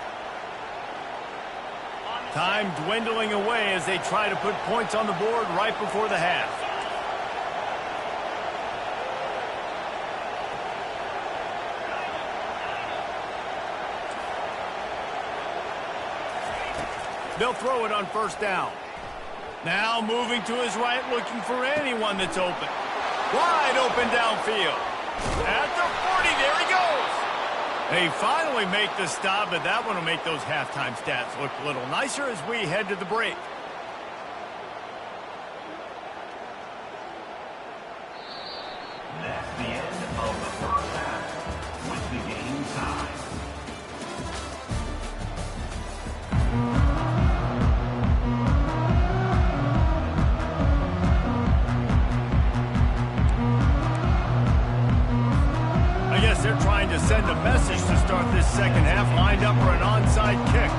Time dwindling away as they try to put points on the board right before the half. They'll throw it on 1st down. Now moving to his right, looking for anyone that's open. Wide open downfield. At the 40, there he goes. They finally make the stop, but that one will make those halftime stats look a little nicer as we head to the break. That's the end of the first half with the game tied. I guess they're trying to send a message to start this second half, lined up for an onside kick.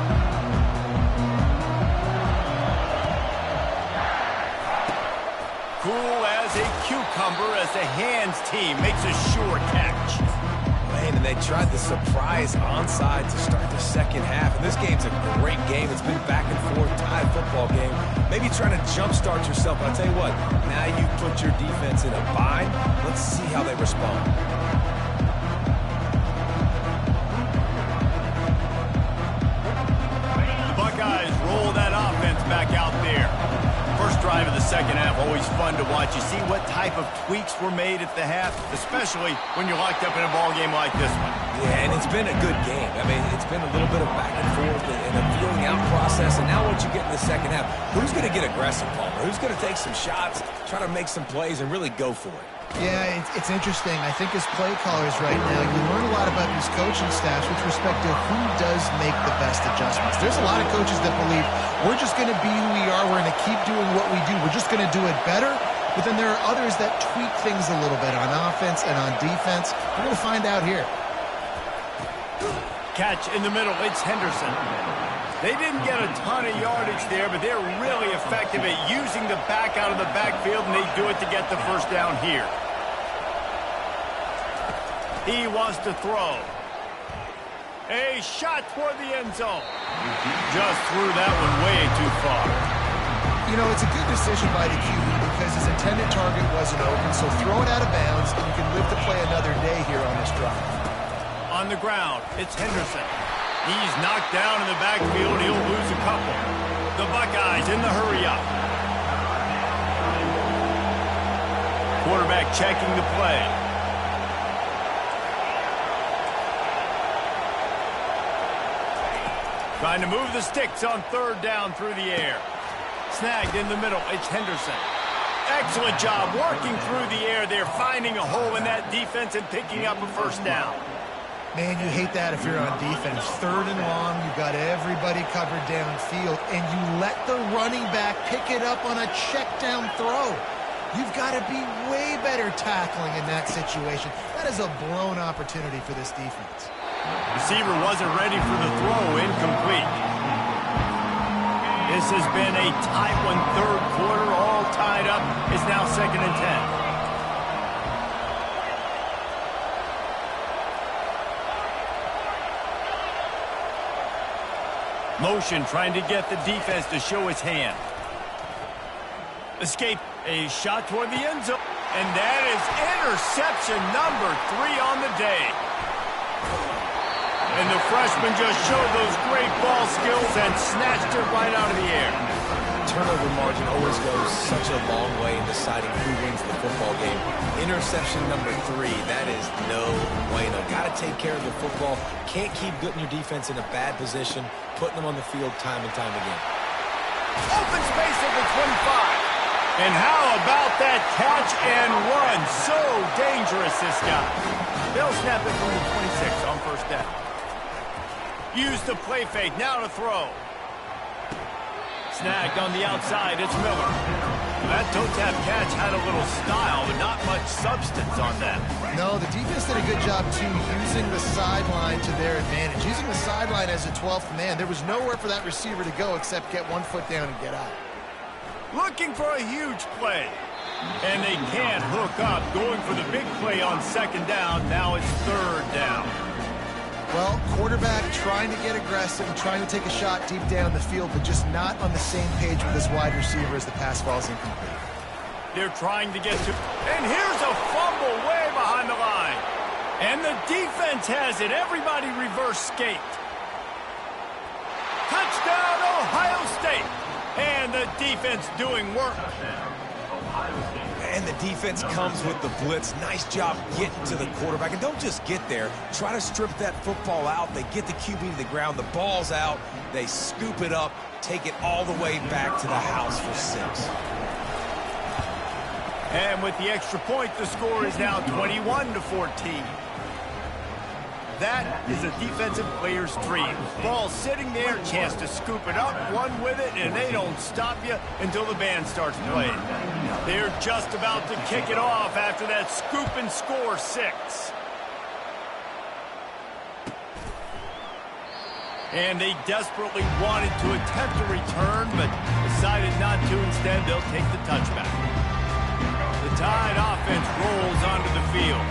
Cool as a cucumber as the hands team makes a sure catch. Man, and they tried the surprise onside to start the second half. And this game's a great game. It's been back and forth, tied football game. Maybe trying to jumpstart yourself. But I'll tell you what, now you put your defense in a bind. Let's see how they respond. The Buckeyes roll that offense back out there. First drive of the second half, always fun to watch. You see what type of tweaks were made at the half, especially when you're locked up in a ball game like this one. Yeah, and it's been a good game. I mean, it's been a little bit of back and forth and a feeling out process. And now once you get in the second half, who's going to get aggressive, Palmer? Who's going to take some shots, try to make some plays, and really go for it? Yeah, it's interesting. I think as play callers right now, you learn a lot about these coaching staffs with respect to who does make the best adjustments. There's a lot of coaches that believe we're just going to be who we are. We're going to keep doing what we do. We're just going to do it better. But then there are others that tweak things a little bit on offense and on defense. We're going to find out here. Catch in the middle. It's Henderson. They didn't get a ton of yardage there, but they're really effective at using the back out of the backfield, and they do it to get the first down here. He wants to throw. A shot toward the end zone. Just threw that one way too far. You know, it's a good decision by the QB because his intended target wasn't open, so throw it out of bounds, and you can live to play another day here on this drive. On the ground, it's Henderson. He's knocked down in the backfield. He'll lose a couple. The Buckeyes in the hurry-up. Quarterback checking the play. Trying to move the sticks on third down through the air. Snagged in the middle. It's Henderson. Excellent job working through the air there, finding a hole in that defense and picking up a first down. Man, you hate that if you're on defense. Third and long, you've got everybody covered downfield, and you let the running back pick it up on a check down throw. You've got to be way better tackling in that situation. That is a blown opportunity for this defense. Receiver wasn't ready for the throw, incomplete. This has been a tight one, third quarter, all tied up. It's now 2nd and 10. Motion trying to get the defense to show his hand. Escape, a shot toward the end zone. And that is interception number 3 on the day. And the freshman just showed those great ball skills and snatched it right out of the air. Turnover margin always goes such a long way in deciding who wins the football game. Interception number 3, that is no bueno. Got to take care of the football. Can't keep putting your defense in a bad position, putting them on the field time and time again. Open space at the 25. And how about that catch and run? So dangerous, this guy. They'll snap it from the 26 on first down. Use the play fake, now to throw. Snagged on the outside, it's Miller. That toe tap catch had a little style, but not much substance on that. No, the defense did a good job, too, using the sideline to their advantage. Using the sideline as a 12th man. There was nowhere for that receiver to go except get one foot down and get out. Looking for a huge play. And they can't hook up. Going for the big play on second down. Now it's third down. Well, quarterback trying to get aggressive and trying to take a shot deep down the field, but just not on the same page with his wide receiver as the pass falls incomplete. They're trying to get to... And here's a fumble way behind the line. And the defense has it. Everybody reverse skate. Touchdown, Ohio State. And the the defense doing work. And the defense comes with the blitz. Nice job getting to the quarterback. And don't just get there. Try to strip that football out. They get the QB to the ground. The ball's out. They scoop it up, take it all the way back to the house for 6. And with the extra point, the score is now 21-14. That is a defensive player's dream. Ball sitting there, chance to scoop it up, run with it, and they don't stop you until the band starts playing. They're just about to kick it off after that scoop and score 6. And they desperately wanted to attempt a return, but decided not to. Instead, they'll take the touchback. The Tide offense rolls onto the field.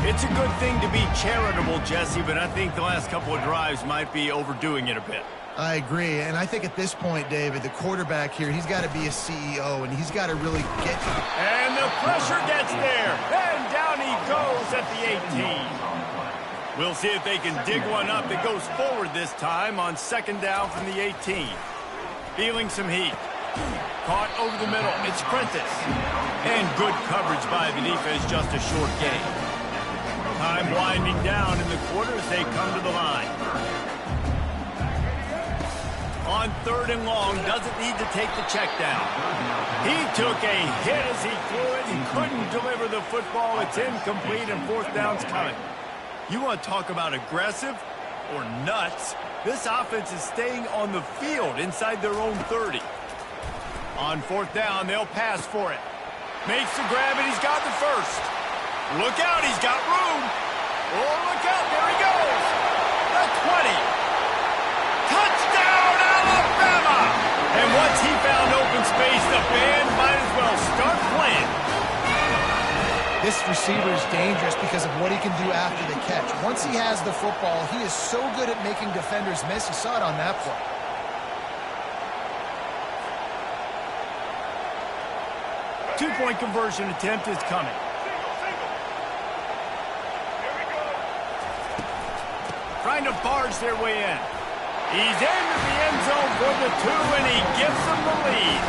It's a good thing to be charitable, Jesse, but I think the last couple of drives might be overdoing it a bit. I agree, and I think at this point, David, the quarterback here, he's got to be a CEO, and he's got to really get... And the pressure gets there, and down he goes at the 18. We'll see if they can dig one up that goes forward this time on second down from the 18. Feeling some heat. Caught over the middle. It's Prentice. And good coverage by the defense, just a short gain. Time winding down in the quarter as they come to the line. On third and long, doesn't need to take the check down. He took a hit as he threw it. He couldn't deliver the football. It's incomplete, and fourth down's coming. You want to talk about aggressive or nuts? This offense is staying on the field inside their own 30. On fourth down, they'll pass for it. Makes the grab, and he's got the first. Look out, he's got room. Oh, look out, there he goes. The 20. Touchdown, Alabama! And once he found open space, the band might as well start playing. This receiver is dangerous because of what he can do after the catch. Once he has the football, he is so good at making defenders miss. You saw it on that play. Two-point conversion attempt is coming. Trying to barge their way in. He's into the end zone for the 2, and he gives them the lead.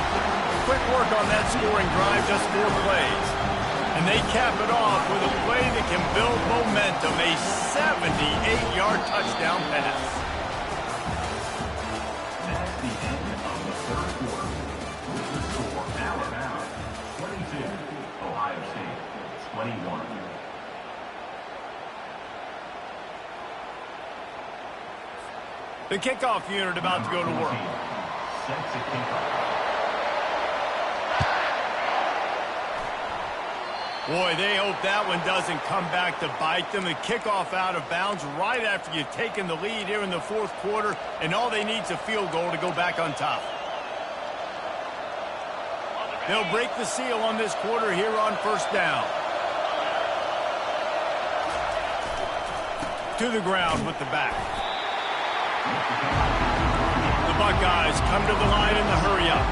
Quick work on that scoring drive, just 4 plays. And they cap it off with a play that can build momentum, a 78-yard touchdown pass. That's the end of the third quarter. With the score, Alabama 22, Ohio State 21. The kickoff unit about to go to work. Sets a kickoff. Boy, they hope that one doesn't come back to bite them. The kickoff out of bounds right after you've taken the lead here in the fourth quarter, and all they need is a field goal to go back on top. They'll break the seal on this quarter here on first down. To the ground with the back. The Buckeyes come to the line in the hurry-up.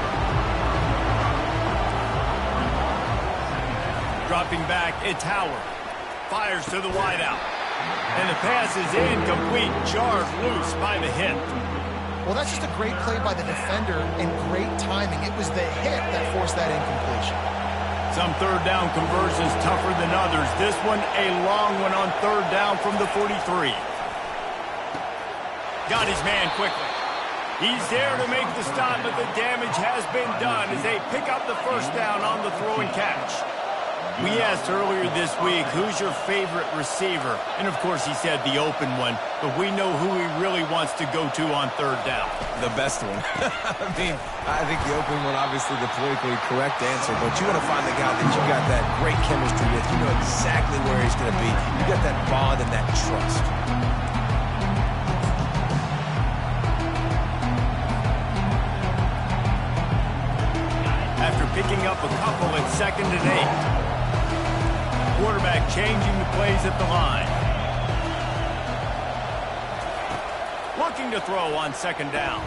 Dropping back, it's Howard. Fires to the wideout. And the pass is incomplete. Jarred loose by the hit. Well, that's just a great play by the defender and great timing. It was the hit that forced that incompletion. Some third down conversions tougher than others. This one, a long one on third down from the 43. Got his man quickly. He's there to make the stop, but the damage has been done as they pick up the first down on the throw and catch. We asked earlier this week, who's your favorite receiver? And, of course, he said the open one, but we know who he really wants to go to on third down. The best one. I think the open one, obviously the politically correct answer, but you want to find the guy that you got that great chemistry with. You know exactly where he's going to be. You got that bond and that trust. After picking up a couple at 2nd and 8. Quarterback changing the plays at the line. Looking to throw on 2nd down.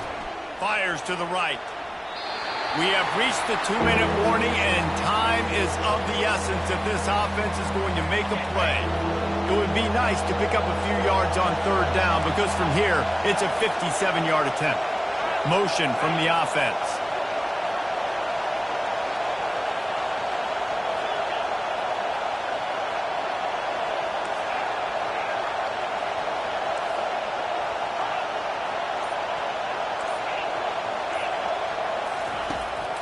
Fires to the right. We have reached the 2-minute warning, and time is of the essence if this offense is going to make a play. It would be nice to pick up a few yards on third down because from here, it's a 57-yard attempt. Motion from the offense.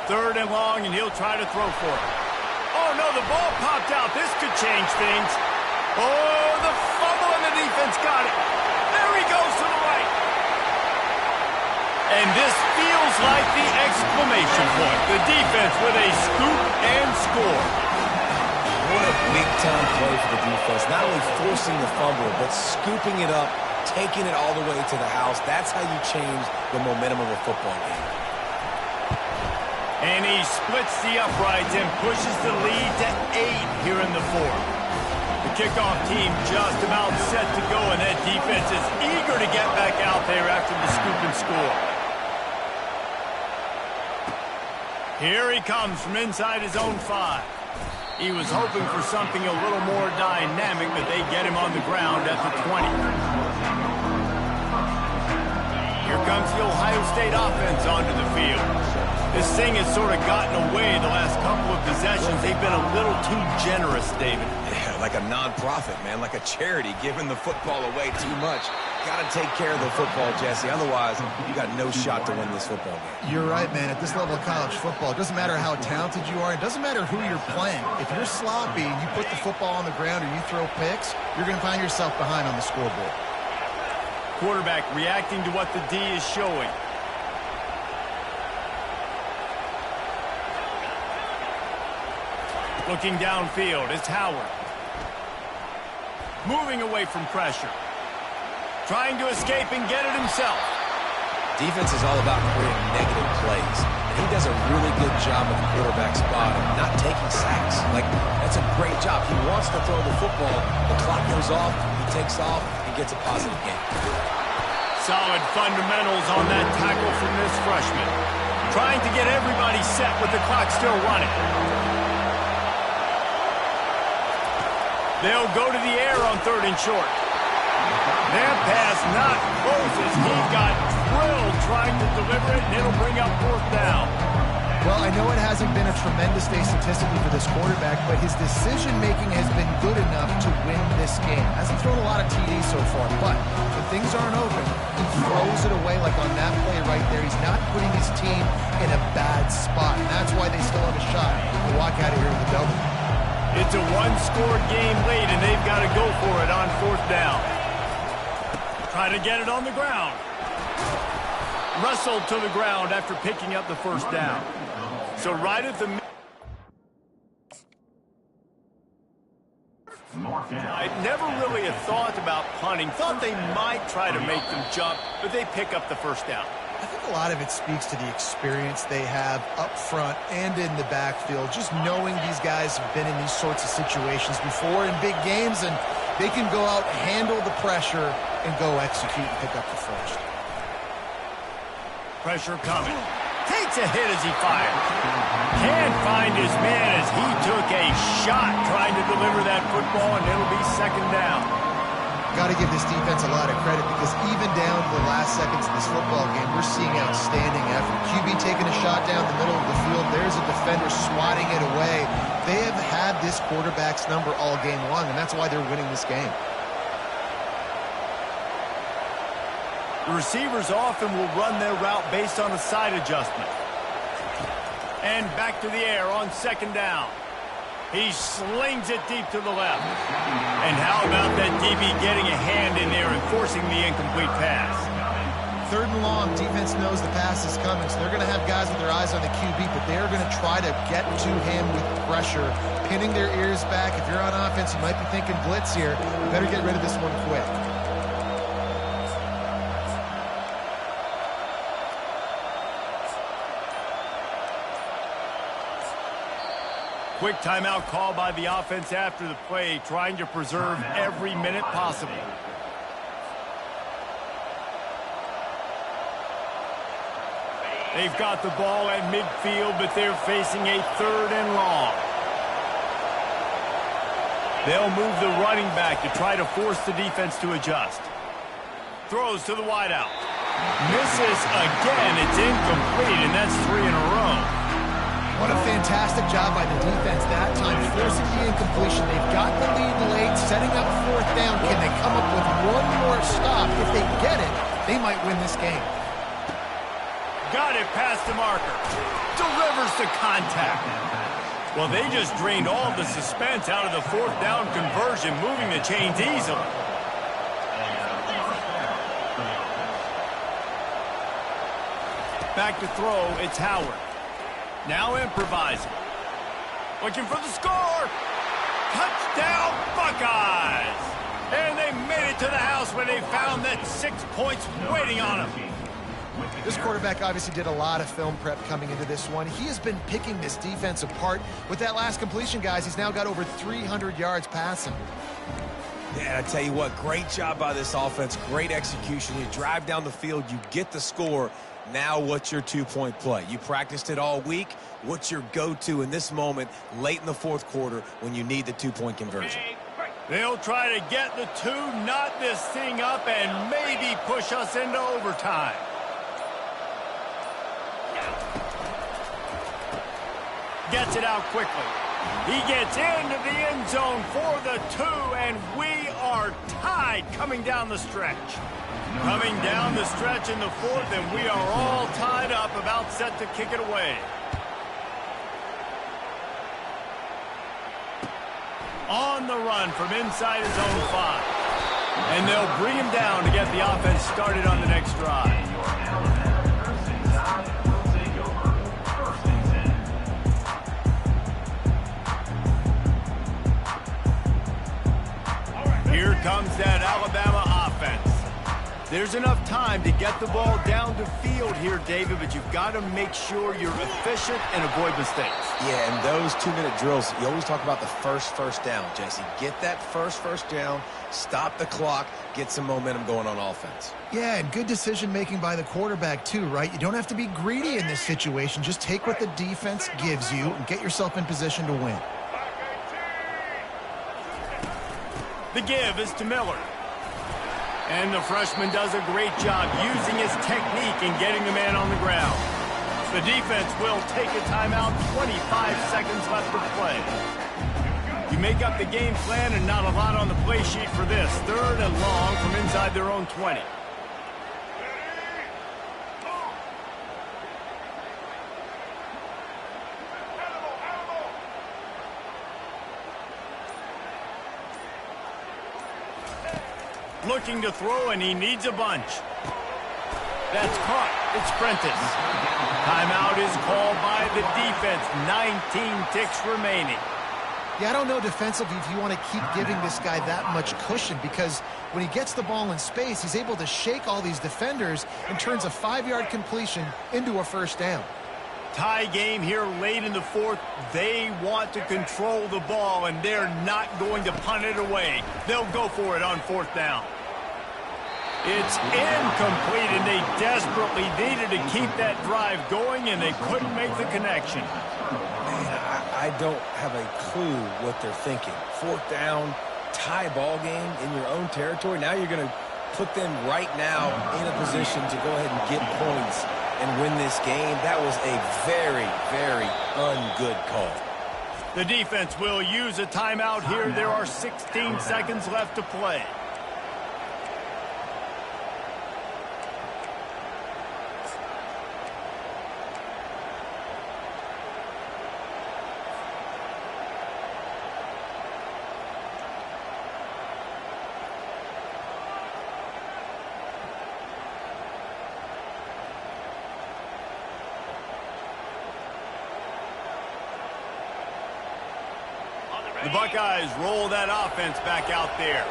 3rd and long, and he'll try to throw for it. Oh, no, the ball popped out. This could change things. Oh, the fumble, and the defense got it. There he goes to the right. And this feels like the exclamation point. The defense with a scoop and score. What a big-time play for the defense. Not only forcing the fumble, but scooping it up, taking it all the way to the house. That's how you change the momentum of a football game. And he splits the uprights and pushes the lead to 8 here in the 4th. The kickoff team just about set to go, and that defense is eager to get back out there after the scoop and score. Here he comes from inside his own 5. He was hoping for something a little more dynamic, but they get him on the ground at the 20. Here comes the Ohio State offense onto the field. This thing has sort of gotten away the last couple of possessions. They've been a little too generous, David. Yeah, like a non-profit, man, like a charity, giving the football away too much. Got to take care of the football, Jesse. Otherwise, you got no shot to win this football game. You're right, man. At this level of college football, it doesn't matter how talented you are. It doesn't matter who you're playing. If you're sloppy and you put the football on the ground or you throw picks, you're going to find yourself behind on the scoreboard. Quarterback reacting to what the D is showing. Looking downfield, it's Howard. Moving away from pressure. Trying to escape and get it himself. Defense is all about creating negative plays. And he does a really good job at the quarterback spot of not taking sacks. Like, that's a great job. He wants to throw the football. The clock goes off, he takes off, and gets a positive gain. Solid fundamentals on that tackle from this freshman. Trying to get everybody set with the clock still running. They'll go to the air on 3rd and short. That pass not close as he got drilled trying to deliver it, and it'll bring up 4th down. Well, I know it hasn't been a tremendous day statistically for this quarterback, but his decision-making has been good enough to win this game. Hasn't thrown a lot of TDs so far, but when things aren't open, he throws it away like on that play right there. He's not putting his team in a bad spot, and that's why they still have a shot to walk out of here with a W. It's a one-score game late, and they've got to go for it on 4th down. Try to get it on the ground. Wrestled to the ground after picking up the 1st down. So right at the I never really had thought about punting. Thought they might try to make them jump, but they pick up the 1st down. I think a lot of it speaks to the experience they have up front and in the backfield. Just knowing these guys have been in these sorts of situations before in big games, and they can go out, handle the pressure, and go execute and pick up the 1st. Pressure coming. Takes a hit as he fires. Can't find his man as he took a shot trying to deliver that football, and it'll be 2nd down. Got to give this defense a lot of credit because even down to the last seconds of this football game, we're seeing outstanding effort. QB taking a shot down the middle of the field. There's a defender swatting it away. They have had this quarterback's number all game long, and that's why they're winning this game. The receivers often will run their route based on a side adjustment. And back to the air on 2nd down. He slings it deep to the left. And how about that DB getting a hand in there and forcing the incomplete pass? 3rd and long, defense knows the pass is coming, so they're going to have guys with their eyes on the QB, but they're going to try to get to him with pressure, pinning their ears back. If you're on offense, you might be thinking blitz here. You better get rid of this one quick. Quick timeout call by the offense after the play, trying to preserve every minute possible. They've got the ball at midfield, but they're facing a 3rd and long. They'll move the running back to try to force the defense to adjust. Throws to the wideout. Misses again. It's incomplete, and that's 3 in a row. What a fantastic job by the defense that time, forcing the incompletion. They've got the lead late, setting up 4th down. Can they come up with one more stop? If they get it, they might win this game. Got it past the marker. delivers the contact. Well, they just drained all the suspense out of the fourth down conversion, moving the chains easily. Back to throw, it's Howard. Now improvising. Looking for the score. Touchdown, Buckeyes! And they made it to the house when they found that 6 points waiting on them. This quarterback obviously did a lot of film prep coming into this one. He has been picking this defense apart. With that last completion, guys, he's now got over 300 yards passing. Yeah, I tell you what, great job by this offense. Great execution. You drive down the field, you get the score. Now what's your two-point play? You practiced it all week. What's your go-to in this moment late in the fourth quarter when you need the two-point conversion? They'll try to get the two, knot this thing up, and maybe push us into overtime. Gets it out quickly. He gets into the end zone for the two, and we are tied coming down the stretch. Coming down the stretch in the fourth, and we are all tied up, about set to kick it away. On the run from inside his own 5. And they'll bring him down to get the offense started on the next drive. Here comes that Alabama offense. There's enough time to get the ball down the field here, David, but you've got to make sure you're efficient and avoid mistakes. Yeah, and those 2-minute drills, you always talk about the first down, Jesse. Get that first down, stop the clock, get some momentum going on offense. Yeah, and good decision-making by the quarterback, too, right? You don't have to be greedy in this situation. Just take what the defense gives you and get yourself in position to win. The give is to Miller. And the freshman does a great job using his technique and getting the man on the ground. The defense will take a timeout, 25 seconds left to play. You make up the game plan and not a lot on the play sheet for this. 3rd and long from inside their own 20. Looking to throw, and he needs a bunch. That's caught. It's Prentice. Timeout is called by the defense. 19 ticks remaining. Yeah, I don't know defensively if you want to keep giving this guy that much cushion, because when he gets the ball in space, he's able to shake all these defenders and turns a 5-yard completion into a first down. Tie game here late in the fourth. They want to control the ball, and they're not going to punt it away. They'll go for it on 4th down. It's incomplete, and they desperately needed to keep that drive going, and they couldn't make the connection. Man, I don't have a clue what they're thinking. 4th down, tie ball game in your own territory. Now you're going to put them right now in a position to go ahead and get points and win this game. That was a very, very ungood call. The defense will use a timeout here. There are 16 seconds left to play. The Buckeyes roll that offense back out there.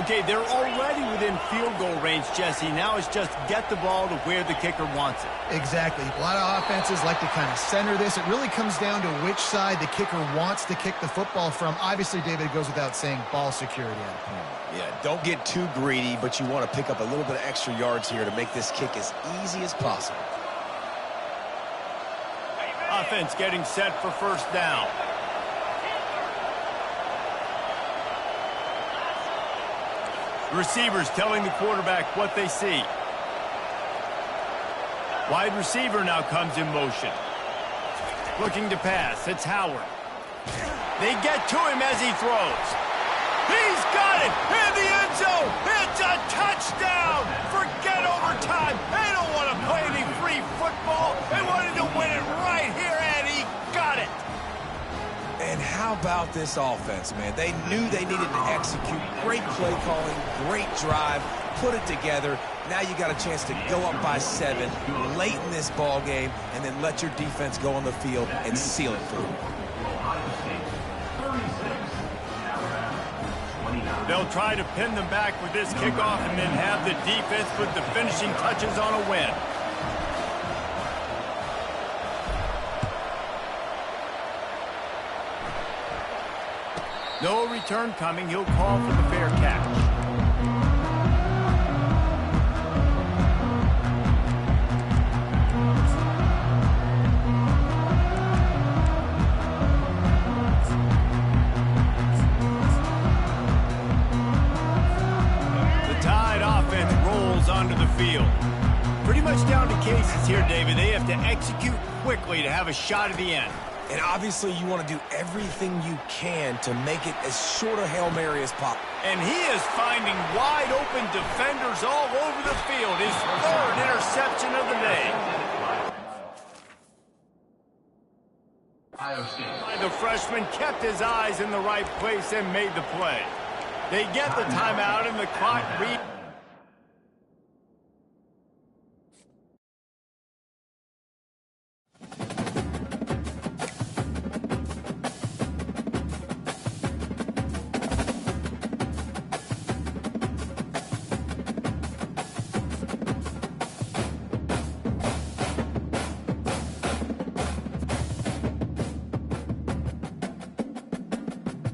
Okay, they're already within field goal range, Jesse. Now it's just get the ball to where the kicker wants it. Exactly. A lot of offenses like to kind of center this. It really comes down to which side the kicker wants to kick the football from. Obviously, David, it goes without saying, ball security at a point. Yeah, don't get too greedy, but you want to pick up a little bit of extra yards here to make this kick as easy as possible. Offense getting set for 1st down. Receivers telling the quarterback what they see. Wide receiver now comes in motion. Looking to pass. It's Howard. They get to him as he throws. He's got it in the end zone. It's a touchdown. Forget overtime. They don't want to play any free football. They wanted to win it right here how about this offense, man? They knew they needed to execute. Great play calling, great drive, put it together. Now you got a chance to go up by 7 late in this ball game and then let your defense go on the field and seal it for them. They'll try to pin them back with this kickoff and then have the defense put the finishing touches on a win. No return coming. He'll call for the fair catch. Onto the field. Pretty much down to cases here, David. They have to execute quickly to have a shot at the end. And obviously you want to do everything you can to make it as short a Hail Mary as possible. And he is finding wide open defenders all over the field. His 3rd interception of the day. The freshman kept his eyes in the right place and made the play. They get the timeout and the clock reads.